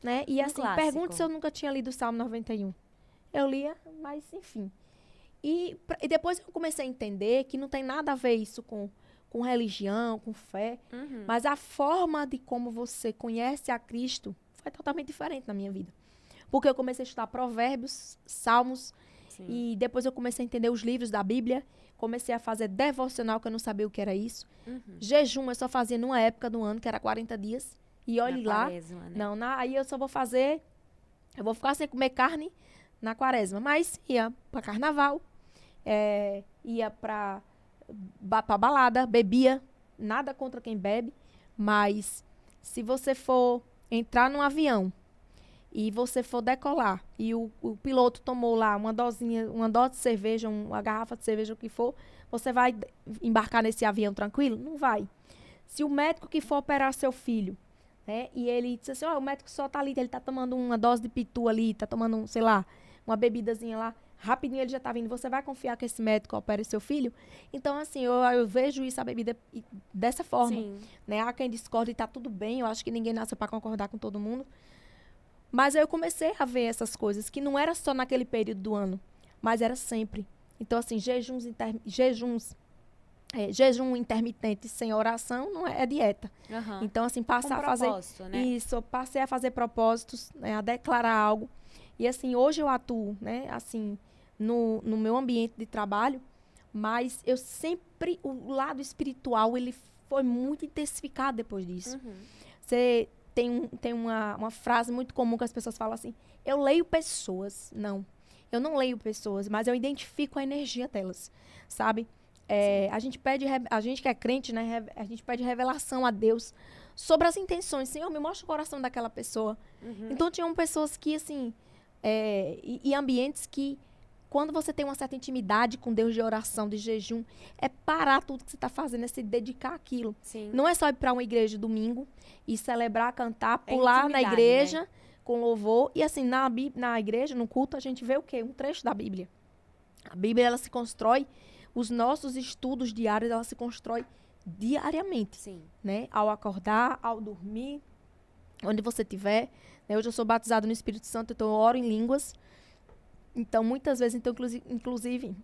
Né? E assim, clássico. pergunte se eu nunca tinha lido o Salmo 91. Eu lia, mas enfim. E depois eu comecei a entender que não tem nada a ver isso com religião, com fé. Uhum. Mas a forma de como você conhece a Cristo foi totalmente diferente na minha vida. Porque eu comecei a estudar provérbios, salmos, Sim. e depois eu comecei a entender os livros da Bíblia. Comecei a fazer devocional, que eu não sabia o que era isso. Uhum. Jejum eu só fazia numa época do ano, que era 40 dias. E olhe Na lá. Quaresma, né? Não, aí eu só vou fazer... Eu vou ficar sem comer carne na quaresma. Mas ia pra carnaval, ia pra balada, bebia. Nada contra quem bebe. Mas se você for entrar num avião e você for decolar e o piloto tomou lá uma dose de cerveja, uma garrafa de cerveja, o que for, você vai embarcar nesse avião tranquilo? Não vai. Se o médico que for operar seu filho, né, e ele diz assim, o médico só tá ali, ele tá tomando uma dose de pitu ali, tá tomando, sei lá, uma bebidazinha lá, rapidinho ele já tá vindo, você vai confiar que esse médico opere seu filho? Então, assim, eu vejo isso, a bebida, dessa forma. Sim. Né? Há quem discorde e tá tudo bem, eu acho que ninguém nasce para concordar com todo mundo. Mas aí eu comecei a ver essas coisas, que não era só naquele período do ano, mas era sempre. Então, assim, jejum intermitente sem oração não é dieta. Aham. Então, assim, Com propósito, né? isso, eu passei a fazer propósitos, né, a declarar algo. E, assim, hoje eu atuo, né, assim, no meu ambiente de trabalho, mas eu sempre, o lado espiritual, ele foi muito intensificado depois disso. Uhum. Você tem uma frase muito comum que as pessoas falam assim, eu leio pessoas. Não, eu não leio pessoas, mas eu identifico a energia delas, sabe? A gente que é crente, né? A gente pede revelação a Deus sobre as intenções. Senhor, me mostra o coração daquela pessoa. Uhum. Então, tinham pessoas que, assim, e ambientes que, quando você tem uma certa intimidade com Deus de oração, de jejum, é parar tudo que você está fazendo, é se dedicar àquilo. Sim. Não é só ir para uma igreja domingo e celebrar, cantar, É pular na intimidade, igreja, né? com louvor. E assim, na igreja, no culto, a gente vê o quê? Um trecho da Bíblia. A Bíblia, ela se constrói, os nossos estudos diários, ela se constrói diariamente, Sim. né? Ao acordar, ao dormir, onde você estiver. Né? Hoje eu sou batizado no Espírito Santo, então eu oro em línguas. Então, muitas vezes, então, inclusive,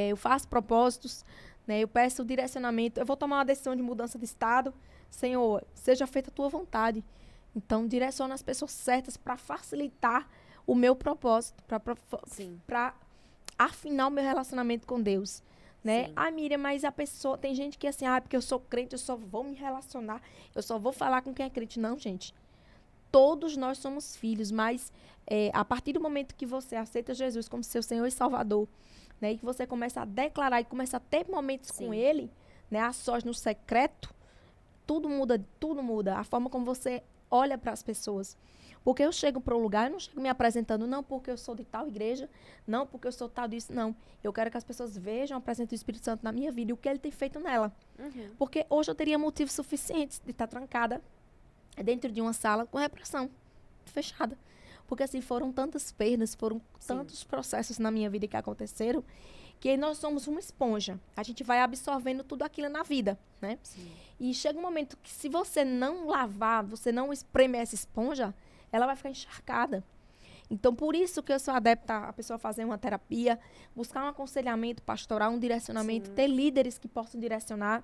eu faço propósitos, né? Eu peço direcionamento. Eu vou tomar uma decisão de mudança de estado. Senhor, seja feita a tua vontade. Então, direciona as pessoas certas para facilitar o meu propósito, Sim. para afinar o meu relacionamento com Deus. Né? Sim. Ah, Miriam, mas a pessoa... Tem gente que assim, porque eu sou crente, eu só vou me relacionar, eu só vou falar com quem é crente. Não, gente. Todos nós somos filhos, mas a partir do momento que você aceita Jesus como seu Senhor e Salvador, né, e que você começa a declarar e começa a ter momentos Sim. com Ele, né, a sós no secreto, tudo muda, tudo muda. A forma como você olha para as pessoas. Porque eu chego para um lugar, eu não chego me apresentando, não porque eu sou de tal igreja, não porque eu sou tal disso, não. Eu quero que as pessoas vejam a presença do Espírito Santo na minha vida e o que Ele tem feito nela. Uhum. Porque hoje eu teria motivos suficientes de estar trancada dentro de uma sala com repressão fechada. Porque, assim, foram tantas perdas, foram tantos processos na minha vida que aconteceram, que nós somos uma esponja. A gente vai absorvendo tudo aquilo na vida, né? Sim. E chega um momento que, se você não lavar, você não espremer essa esponja, ela vai ficar encharcada. Então, por isso que eu sou adepta a pessoa fazer uma terapia, buscar um aconselhamento pastoral, um direcionamento, Sim. ter líderes que possam direcionar,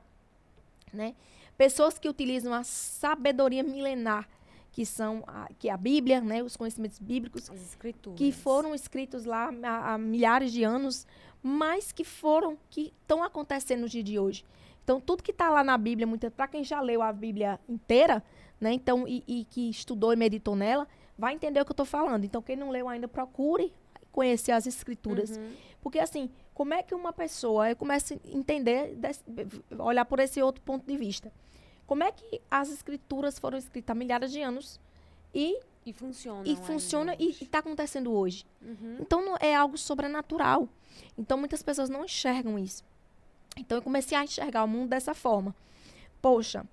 né? Pessoas que utilizam a sabedoria milenar, que é a Bíblia, né? Os conhecimentos bíblicos, As escrituras. que foram escritos lá há milhares de anos, mas que estão acontecendo no dia de hoje. Então, tudo que está lá na Bíblia, para quem já leu a Bíblia inteira, né? Então, e que estudou e meditou nela, vai entender o que eu estou falando. Então, quem não leu ainda, procure conhecer as escrituras. Uhum. Porque, assim, como é que uma pessoa... Eu começo a entender, olhar por esse outro ponto de vista. Como é que as escrituras foram escritas há milhares de anos e funciona e está acontecendo hoje? Uhum. Então, não é algo sobrenatural. Então, muitas pessoas não enxergam isso. Então, eu comecei a enxergar o mundo dessa forma. Poxa,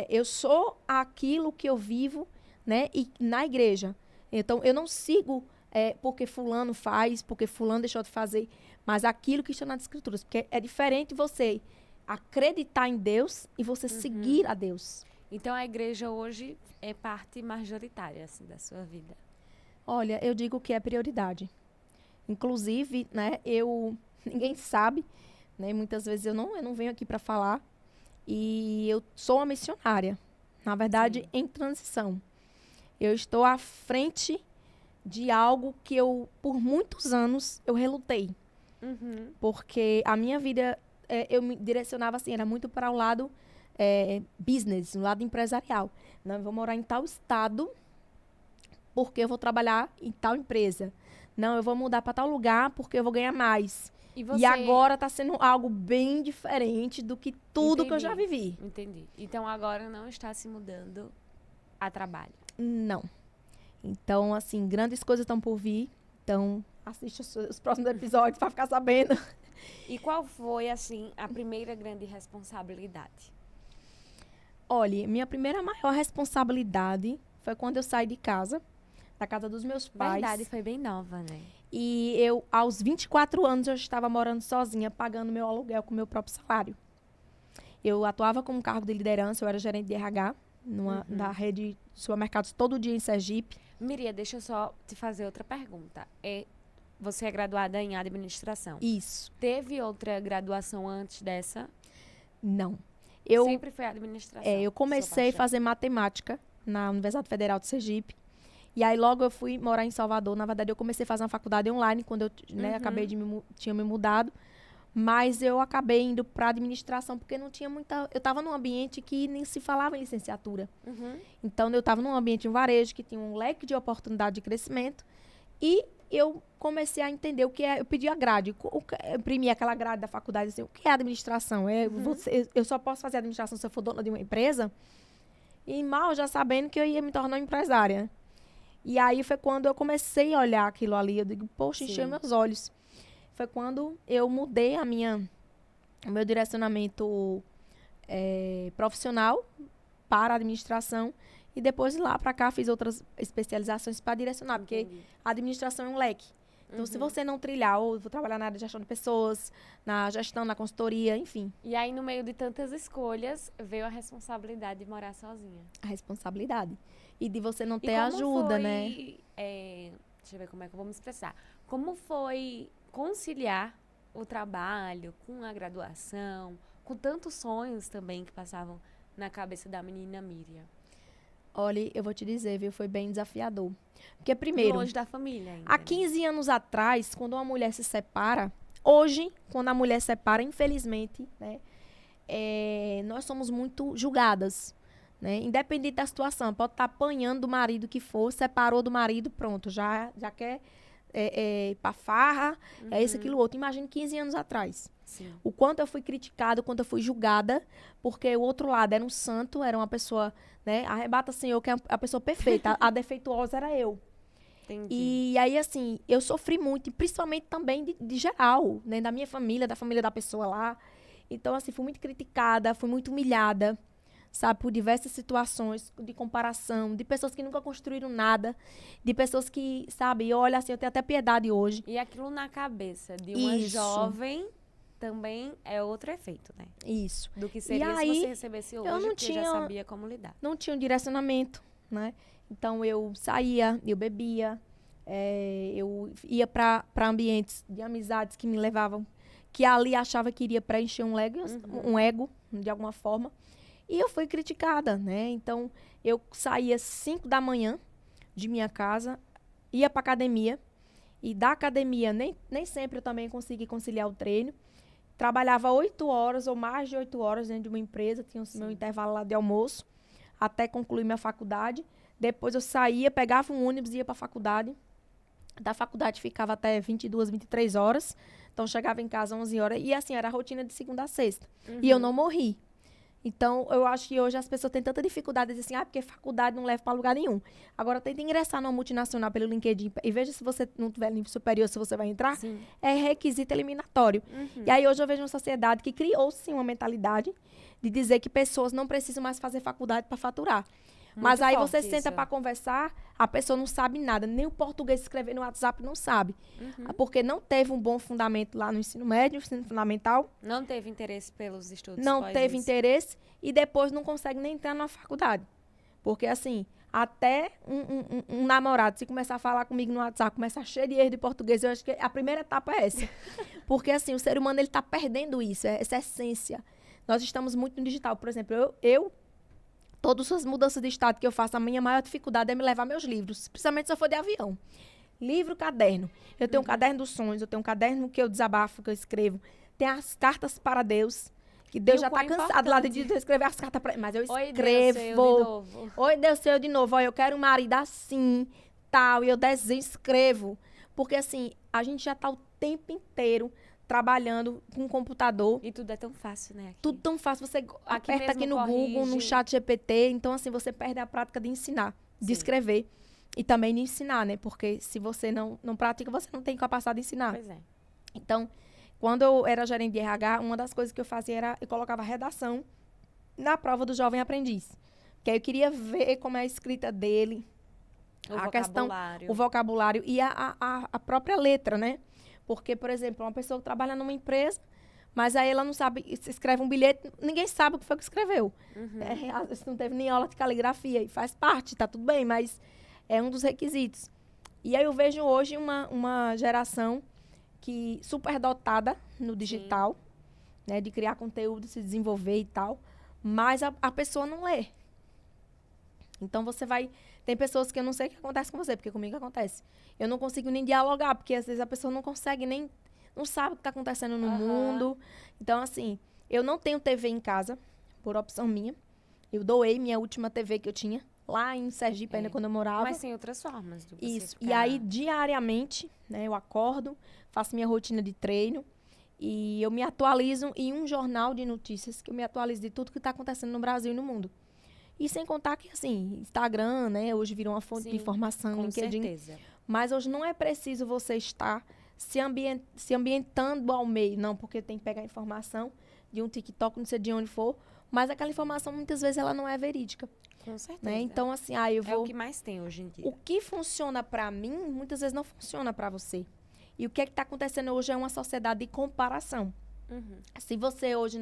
eu sou aquilo que eu vivo, né, e na igreja. Então, eu não sigo porque fulano faz, porque fulano deixou de fazer, mas aquilo que está nas escrituras. Porque é diferente você acreditar em Deus e você seguir a Deus. Então, a igreja hoje é parte majoritária, assim, da sua vida? Olha, eu digo que é prioridade. Inclusive, né, ninguém sabe, né, muitas vezes eu não venho aqui para falar, e eu sou uma missionária, na verdade, Sim. em transição. Eu estou à frente de algo que por muitos anos, eu relutei. Uhum. Porque a minha vida, eu me direcionava assim, era muito para o lado business, o lado empresarial. Não, eu vou morar em tal estado porque eu vou trabalhar em tal empresa. Não, eu vou mudar para tal lugar porque eu vou ganhar mais. E agora está sendo algo bem diferente do que tudo que eu já vivi. Entendi. Então, agora não está se mudando a trabalho? Não. Então, assim, grandes coisas estão por vir. Então, assiste os próximos episódios para ficar sabendo. E qual foi, assim, a primeira grande responsabilidade? Olha, minha primeira maior responsabilidade foi quando eu saí de casa, da casa dos meus pais. Verdade, foi bem nova, né? E eu, aos 24 anos, eu estava morando sozinha, pagando meu aluguel com meu próprio salário. Eu atuava como cargo de liderança, eu era gerente de RH na rede de supermercados todo dia em Sergipe. Miria, deixa eu só te fazer outra pergunta. Você é graduada em administração. Isso. Teve outra graduação antes dessa? Não. Sempre foi administração. Eu comecei a fazer matemática na Universidade Federal de Sergipe. E aí logo eu fui morar em Salvador. Na verdade, eu comecei a fazer uma faculdade online quando eu tinha me mudado. Mas eu acabei indo para administração porque não tinha muita... Eu estava num ambiente que nem se falava em licenciatura. Então, eu estava num ambiente em varejo que tinha um leque de oportunidade de crescimento. E eu comecei a entender o que é... Eu pedi a grade. Eu imprimi aquela grade da faculdade. Assim, o que é administração? Eu só posso fazer administração se eu for dona de uma empresa? E mal já sabendo que eu ia me tornar uma empresária. E aí foi quando eu comecei a olhar aquilo ali. Eu digo, poxa, encheu meus olhos. Foi quando eu mudei o meu direcionamento profissional para a administração. E depois de lá para cá fiz outras especializações para direcionar. Porque a administração é um leque. Então, se você não trilhar, ou vou trabalhar na área de gestão de pessoas, na gestão, na consultoria, enfim. E aí, no meio de tantas escolhas, veio a responsabilidade de morar sozinha. A responsabilidade. E de você não ter ajuda, né? Deixa eu ver como é que eu vou me expressar. Como foi conciliar o trabalho com a graduação, com tantos sonhos também que passavam na cabeça da menina Miriam? Olha, eu vou te dizer, viu? Foi bem desafiador. Porque, primeiro... Longe da família ainda, há 15 anos atrás, quando uma mulher se separa... Hoje, quando a mulher separa, infelizmente, né? Nós somos muito julgadas, né? Independente da situação. Pode estar apanhando do marido que for, separou do marido, pronto. Já quer ir pra farra, é isso, aquilo, outro. Imagine 15 anos atrás. Sim. O quanto eu fui criticada, o quanto eu fui julgada, porque o outro lado era um santo, era uma pessoa, né? Arrebata, Senhor, que é a pessoa perfeita. A defeituosa era eu. Entendi. E aí, assim, eu sofri muito, e principalmente também de geral, né? Da minha família, da família da pessoa lá. Então, assim, fui muito criticada, fui muito humilhada, sabe? Por diversas situações de comparação, de pessoas que nunca construíram nada, de pessoas que, sabe? Eu olho assim, eu tenho até piedade hoje. E aquilo na cabeça de uma jovem... também é outro efeito, né? Isso. Do que seria se você recebesse hoje, porque já sabia como lidar. Não tinha um direcionamento, né? Então, eu saía, eu bebia, eu ia para ambientes de amizades que me levavam, que ali achava que iria preencher um ego, de alguma forma. E eu fui criticada, né? Então, eu saía 5 da manhã de minha casa, ia para academia, e da academia nem sempre eu também consegui conciliar o treino. Trabalhava 8 horas ou mais de 8 horas dentro de uma empresa, tinha o meu intervalo lá de almoço, até concluir minha faculdade. Depois eu saía, pegava um ônibus e ia para a faculdade. Da faculdade ficava até 22, 23 horas. Então chegava em casa 11 horas. E assim, era a rotina de segunda a sexta. E eu não morri. Então, eu acho que hoje as pessoas têm tanta dificuldade de dizer assim, porque faculdade não leva para lugar nenhum. Agora, tenta ingressar numa multinacional pelo LinkedIn e veja se você não tiver nível superior, se você vai entrar. Sim. É requisito eliminatório. E aí, hoje eu vejo uma sociedade que criou, sim, uma mentalidade de dizer que pessoas não precisam mais fazer faculdade para faturar. Mas aí você senta para conversar, a pessoa não sabe nada. Nem o português escrever no WhatsApp não sabe. Porque não teve um bom fundamento lá no ensino médio, ensino fundamental. Não teve interesse pelos estudos. Não teve interesse e depois não consegue nem entrar na faculdade. Porque assim, até um namorado, se começar a falar comigo no WhatsApp, começar cheio de erro de português, eu acho que a primeira etapa é essa. Porque assim, o ser humano ele está perdendo isso, essa essência. Nós estamos muito no digital. Por exemplo, todas as mudanças de estado que eu faço, a minha maior dificuldade é me levar meus livros, principalmente se eu for de avião. Livro, caderno. Eu tenho um caderno dos sonhos, eu tenho um caderno que eu desabafo, que eu escrevo. Tem as cartas para Deus, que Deus já está cansado lá de escrever as cartas para ele. Mas eu escrevo. Oi, Deus, eu de novo. Oi, eu quero um marido assim, tal, e eu desenho, escrevo. Porque assim, a gente já está o tempo inteiro trabalhando com o computador. E tudo é tão fácil, né? Aqui. Tudo tão fácil. Você aperta aqui no Google, no chat GPT. Então, assim, você perde a prática de ensinar, de escrever. E também de ensinar, né? Porque se você não pratica, você não tem capacidade de ensinar. Pois é. Então, quando eu era gerente de RH, uma das coisas que eu fazia era, eu colocava redação na prova do jovem aprendiz. Porque aí eu queria ver como é a escrita dele, a questão, vocabulário. o vocabulário e a própria letra, né? Porque, por exemplo, uma pessoa que trabalha numa empresa, mas aí ela não sabe, se escreve um bilhete, ninguém sabe o que foi que escreveu. Às vezes não teve nem aula de caligrafia, e faz parte, tá tudo bem, mas é um dos requisitos. E aí eu vejo hoje uma geração que super dotada no digital, né, de criar conteúdo, se desenvolver e tal, mas a pessoa não lê. Então você vai... Tem pessoas que eu não sei o que acontece com você, porque comigo acontece. Eu não consigo nem dialogar, porque às vezes a pessoa não consegue nem... Não sabe o que está acontecendo no mundo. Então, assim, eu não tenho TV em casa, por opção minha. Eu doei minha última TV que eu tinha, lá em Sergipe, ainda quando eu morava. Mas tem outras formas de você Isso. ficar... E aí, diariamente, né, eu acordo, faço minha rotina de treino e eu me atualizo em um jornal de notícias, que eu me atualizo de tudo que está acontecendo no Brasil e no mundo. E sem contar que, assim, Instagram, né, hoje virou uma fonte de informação, com LinkedIn. certeza. Mas hoje não é preciso você estar se ambientando ao meio, não, porque tem que pegar informação de um TikTok, não sei de onde for, mas aquela informação, muitas vezes, ela não é verídica. Com certeza. Né? Então, assim, eu vou... É o que mais tem hoje em dia. O que funciona pra mim, muitas vezes não funciona pra você. E o que é que tá acontecendo hoje é uma sociedade de comparação. Se você hoje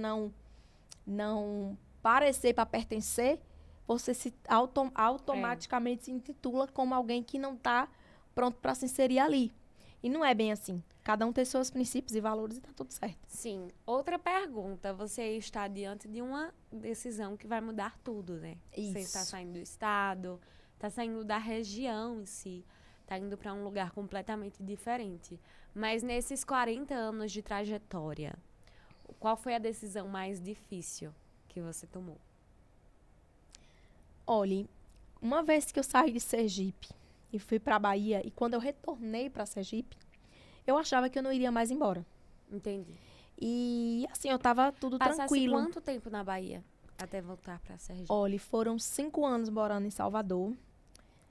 não parecer para pertencer, você automaticamente se intitula como alguém que não tá pronto para se inserir ali. E não é bem assim. Cada um tem seus princípios e valores e tá tudo certo. Sim. Outra pergunta. Você está diante de uma decisão que vai mudar tudo, né? Isso. Você está saindo do estado, está saindo da região em si, está indo para um lugar completamente diferente. Mas nesses 40 anos de trajetória, qual foi a decisão mais difícil que você tomou? Olha, uma vez que eu saí de Sergipe e fui para Bahia, e quando eu retornei para Sergipe, eu achava que eu não iria mais embora. Entendi. E, assim, eu tava tudo Passasse tranquilo. quanto tempo na Bahia até voltar para Sergipe? Olha, foram 5 anos morando em Salvador.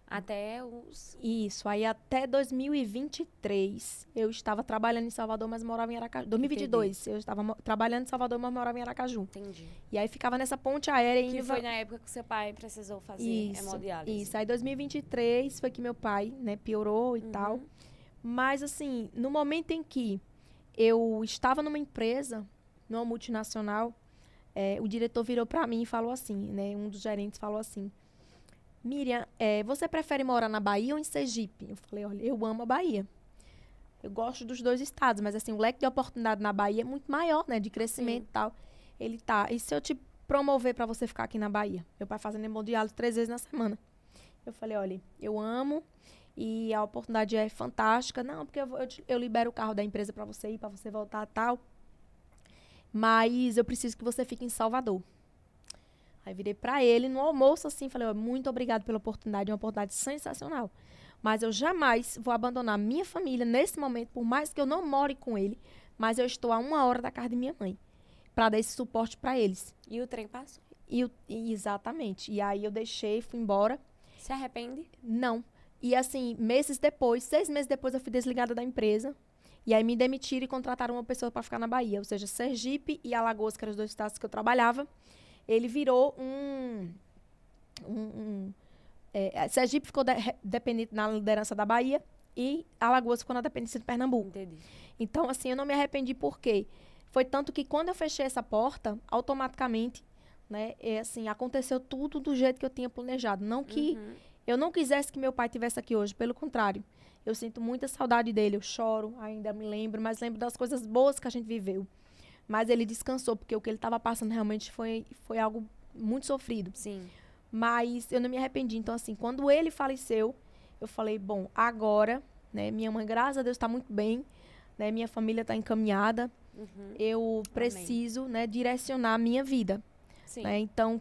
Até os... Isso, aí até 2023 eu estava trabalhando em Salvador, mas morava em Aracaju. 2022 eu estava trabalhando em Salvador, mas morava em Aracaju. Entendi. E aí ficava nessa ponte aérea. Que foi na época que seu pai precisou fazer hemodiálise. Isso, aí 2023 foi que meu pai, né, piorou e tal. Mas, assim, no momento em que eu estava numa empresa, numa multinacional, o diretor virou para mim e falou assim, né, um dos gerentes falou assim: Miriam, você prefere morar na Bahia ou em Sergipe? Eu falei, olha, eu amo a Bahia. Eu gosto dos dois estados, mas assim, o leque de oportunidade na Bahia é muito maior, né, de crescimento e tal. Ele tá, e se eu te promover para você ficar aqui na Bahia? Meu pai fazendo hemodiálise 3 vezes na semana. Eu falei, olha, eu amo e a oportunidade é fantástica. Não, porque eu libero o carro da empresa para você ir, para você voltar e tal. Mas eu preciso que você fique em Salvador. Aí virei pra ele no almoço assim, falei, muito obrigado pela oportunidade, é uma oportunidade sensacional. Mas eu jamais vou abandonar minha família nesse momento, por mais que eu não more com ele, mas eu estou a 1 hora da casa de minha mãe, pra dar esse suporte pra eles. E o trem passou? Exatamente. E aí eu deixei, fui embora. Se arrepende? Não. E assim, 6 meses depois eu fui desligada da empresa. E aí me demitiram e contrataram uma pessoa pra ficar na Bahia. Ou seja, Sergipe e Alagoas, que eram os 2 estados que eu trabalhava. Ele virou Sergipe ficou dependente na liderança da Bahia e Alagoas ficou na dependência de Pernambuco. Entendi. Então, assim, eu não me arrependi por quê? Foi tanto que quando eu fechei essa porta, automaticamente, né, assim, aconteceu tudo do jeito que eu tinha planejado. Não que eu não quisesse que meu pai estivesse aqui hoje, pelo contrário. Eu sinto muita saudade dele, eu choro, ainda me lembro, mas lembro das coisas boas que a gente viveu. Mas ele descansou, porque o que ele estava passando realmente foi algo muito sofrido. Sim. Mas eu não me arrependi. Então, assim, quando ele faleceu, eu falei, bom, agora, né, minha mãe, graças a Deus, está muito bem, né, minha família está encaminhada, eu preciso, né, direcionar a minha vida. Sim. Né? Então,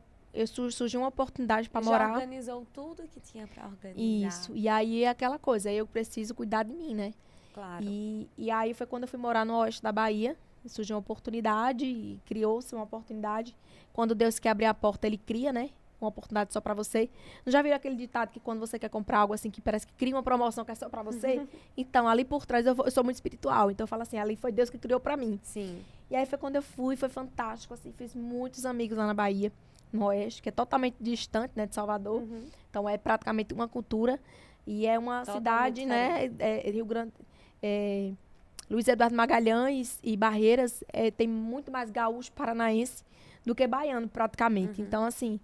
surgiu uma oportunidade para morar. Já organizou tudo que tinha para organizar. Isso. E aí é aquela coisa, eu preciso cuidar de mim, né? Claro. E aí foi quando eu fui morar no oeste da Bahia. Surgiu uma oportunidade e criou-se uma oportunidade. Quando Deus quer abrir a porta, Ele cria, né? Uma oportunidade só pra você. Não já viu aquele ditado que quando você quer comprar algo assim, que parece que cria uma promoção que é só pra você? Então, ali por trás, eu sou muito espiritual. Então, eu falo assim, ali foi Deus que criou pra mim. Sim. E aí foi quando eu fui, foi fantástico, assim. Fiz muitos amigos lá na Bahia, no oeste, que é totalmente distante, né, de Salvador. Então, é praticamente uma cultura. E é uma Totalmente cidade, né? Rio Grande, Luiz Eduardo Magalhães e Barreiras tem muito mais gaúcho paranaense do que baiano, praticamente. Uhum. Então, assim,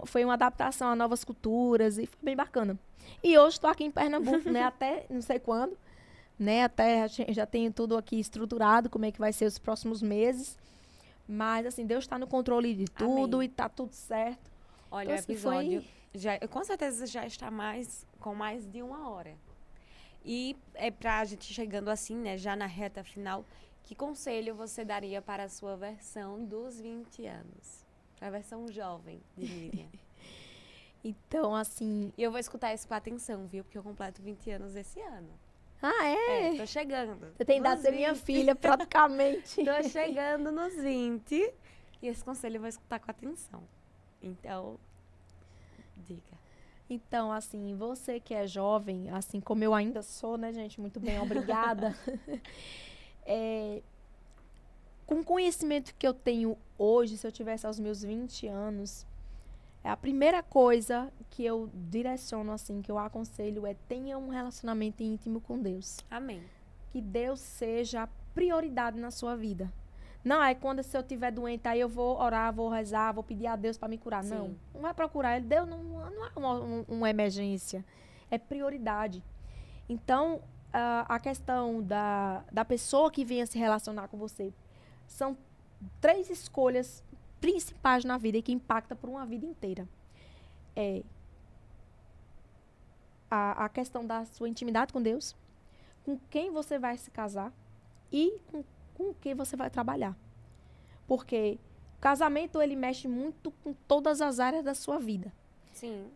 foi uma adaptação a novas culturas e foi bem bacana. E hoje estou aqui em Pernambuco, né? Até não sei quando, né? Até já tenho tudo aqui estruturado, como é que vai ser os próximos meses. Mas, assim, Deus está no controle de tudo Amém. e tá tudo certo. Olha, Então, o assim, episódio com certeza já está com mais de 1 hora. E pra gente chegando assim, né, já na reta final, que conselho você daria para a sua versão dos 20 anos? A versão jovem de Miriam. Então, assim... E eu vou escutar isso com atenção, viu? Porque eu completo 20 anos esse ano. Ah, é? Tô chegando. Você tem idade de ser minha filha, praticamente. Tô chegando nos 20. E esse conselho eu vou escutar com atenção. Então, diga. Então, assim, você que é jovem, assim como eu ainda sou, né, gente? Muito bem, obrigada. Com o conhecimento que eu tenho hoje, se eu tivesse aos meus 20 anos, a primeira coisa que eu direciono, assim, que eu aconselho tenha um relacionamento íntimo com Deus. Amém. Que Deus seja a prioridade na sua vida. Não, quando se eu estiver doente, aí eu vou orar, vou rezar, vou pedir a Deus para me curar. Sim. Não vai procurar ele. Deus não é uma emergência. É prioridade. Então, a questão da pessoa que venha se relacionar com você são 3 escolhas principais na vida e que impactam por uma vida inteira. A questão da sua intimidade com Deus, com quem você vai se casar e com quem você vai trabalhar. Porque o casamento, ele mexe muito com todas as áreas da sua vida. Sim.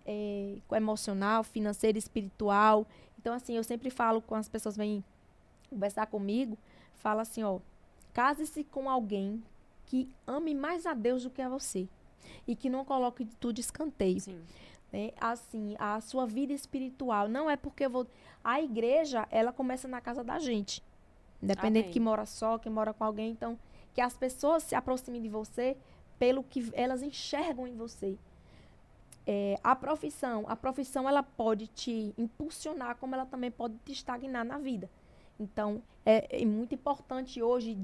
Com emocional, financeiro, espiritual. Então, assim, eu sempre falo quando as pessoas vêm conversar comigo, falo assim, case-se com alguém que ame mais a Deus do que a você. E que não coloque tudo de escanteio. Sim. Assim, a sua vida espiritual. Não é porque a igreja, ela começa na casa da gente. Independente Amém. que mora só, que mora com alguém. Então, que as pessoas se aproximem de você pelo que elas enxergam em você. A profissão ela pode te impulsionar, como ela também pode te estagnar na vida. Então, é muito importante hoje,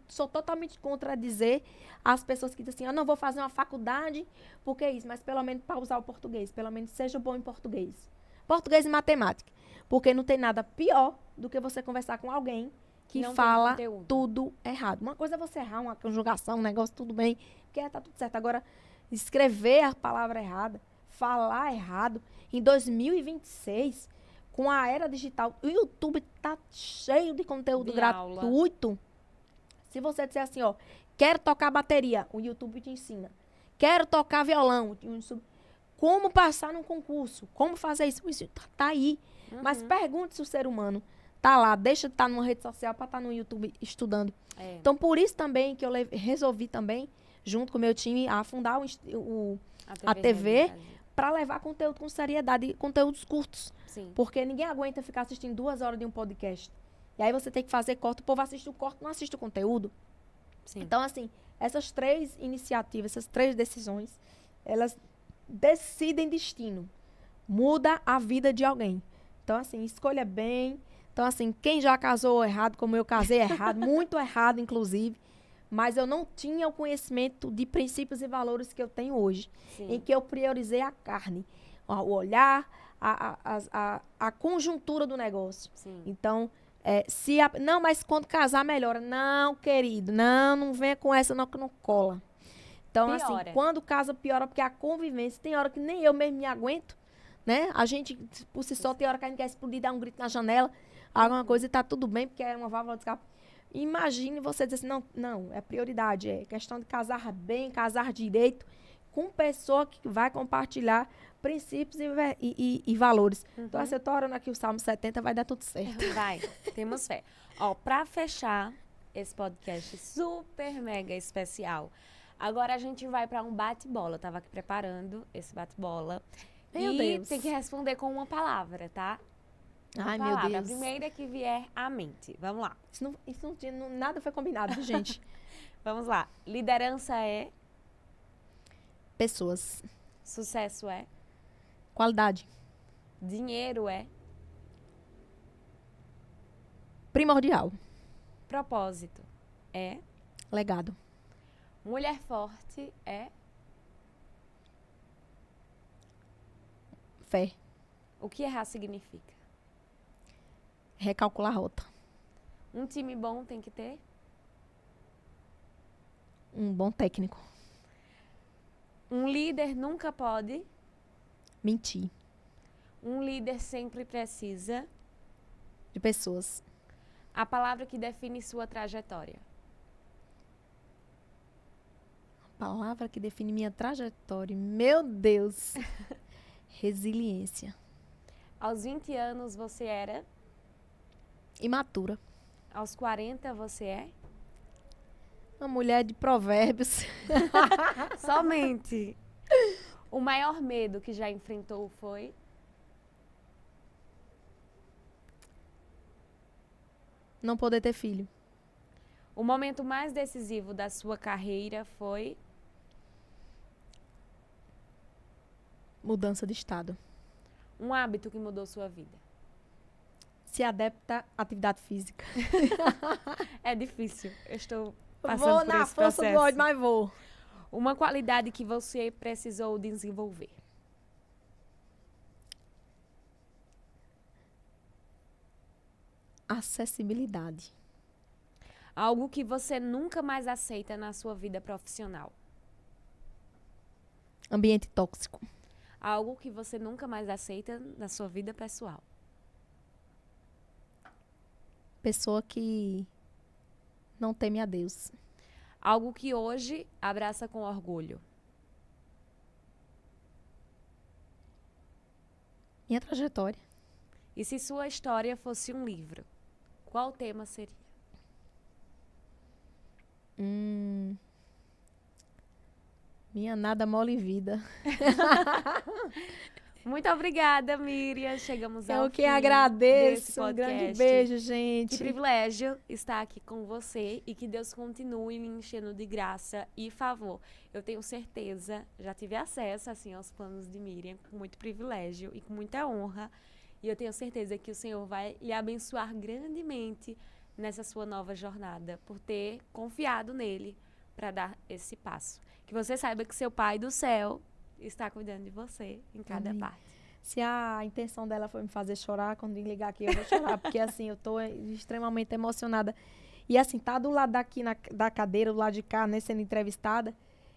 sou totalmente contra dizer às pessoas que dizem assim, eu não vou fazer uma faculdade, porque é isso, mas pelo menos para usar o português, pelo menos seja bom em português. Português e matemática. Porque não tem nada pior do que você conversar com alguém que não fala tudo errado. Uma coisa é você errar, uma conjugação, um negócio, tudo bem, porque tá tudo certo. Agora, escrever a palavra errada, falar errado, em 2026, com a era digital, o YouTube tá cheio de conteúdo gratuito. Aula. Se você disser assim, quero tocar bateria, o YouTube te ensina. Quero tocar violão, como passar num concurso, como fazer isso tá aí. Uhum. Mas pergunte se o ser humano tá lá, deixa de estar numa rede social para estar no YouTube estudando. Então, por isso também que eu resolvi também, junto com o meu time, a fundar a TV para levar conteúdo com seriedade, conteúdos curtos. Sim. Porque ninguém aguenta ficar assistindo 2 horas de um podcast. E aí você tem que fazer corte, o povo assiste o corte, não assiste o conteúdo. Sim. Então, assim, essas 3 iniciativas, essas 3 decisões, elas decidem destino. Muda a vida de alguém. Então, assim, escolha bem. Então, assim, quem já casou errado, como eu casei errado, muito errado, inclusive, mas eu não tinha o conhecimento de princípios e valores que eu tenho hoje. Sim. Em que eu priorizei a carne, o olhar, a conjuntura do negócio. Sim. Então, não, mas quando casar melhora. Não, querido, não venha com essa não, que não cola. Então, piora. Assim, quando casa piora, porque a convivência, tem hora que nem eu mesmo me aguento, né? A gente, por si só, tem hora que a gente quer explodir, dar um grito na janela, alguma coisa e tá tudo bem, porque é uma válvula de escape. Imagine você dizer assim, não, é prioridade, é questão de casar bem, casar direito, com pessoa que vai compartilhar princípios e valores. Uhum. Então, assim, eu tô orando aqui o Salmo 70, vai dar tudo certo. Vai, temos fé. Pra fechar esse podcast super mega especial, agora a gente vai para um bate-bola. Eu tava aqui preparando esse bate-bola. Meu Deus. Tem que responder com uma palavra, tá? Ai, meu Deus. A primeira que vier à mente. Vamos lá. Nada foi combinado, gente. Vamos lá. Liderança é? Pessoas. Sucesso é? Qualidade. Dinheiro é Primordial. propósito. É Legado. mulher forte. É Fé. o que errar significa. Recalcular a rota. Um time bom tem que ter. Um bom técnico. Um líder nunca pode. Mentir. Um líder sempre precisa. De pessoas. A palavra que define sua trajetória. A palavra que define minha trajetória. Meu Deus. Resiliência. Aos 20 anos você era. Imatura. Aos 40 você é. Uma mulher de provérbios. Somente. O maior medo que já enfrentou foi. Não poder ter filho. O momento mais decisivo da sua carreira foi. Mudança de estado. Um hábito que mudou sua vida. Se adapta à atividade física. É difícil. Eu estou passando Vou por na esse força processo. do ódio, mas vou. Uma qualidade que você precisou desenvolver. Acessibilidade. Algo que você nunca mais aceita na sua vida profissional. Ambiente tóxico. Algo que você nunca mais aceita na sua vida pessoal. Pessoa que não teme a Deus. Algo que hoje abraça com orgulho. Minha trajetória. E se sua história fosse um livro, qual tema seria? Minha nada mole vida. Muito obrigada, Miriam. Chegamos ao Eu que fim agradeço. desse Um grande podcast. beijo, Que gente. privilégio estar aqui com você e que Deus continue me enchendo de graça e favor. Eu tenho certeza, já tive acesso assim aos planos de Miriam com muito privilégio e com muita honra. E eu tenho certeza que o Senhor vai lhe abençoar grandemente nessa sua nova jornada, por ter confiado nele para dar esse passo. Que você saiba que seu Pai do céu está cuidando de você em cada Amém. parte. Se a intenção dela foi me fazer chorar, quando ligar aqui eu vou chorar, porque assim, eu tô extremamente emocionada. E assim, tá do lado daqui da cadeira, do lado de cá, né, sendo entrevistada,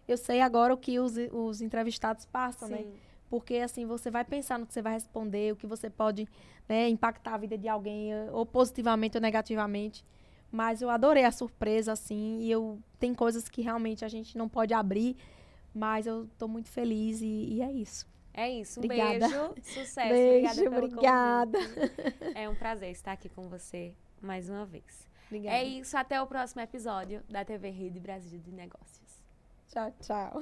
eu sei agora o que os entrevistados passam, né? Sim. Porque assim, você vai pensar no que você vai responder, o que você pode, né, impactar a vida de alguém, ou positivamente ou negativamente. Mas eu adorei a surpresa, assim, e tem coisas que realmente a gente não pode abrir, mas eu tô muito feliz e é isso. É isso. Um Obrigada. beijo, sucesso. Beijo, Obrigada pelo obrigada. convite. É um prazer estar aqui com você mais uma vez. Obrigada. É isso. Até o próximo episódio da TV Rede Brasil de Negócios. Tchau, tchau.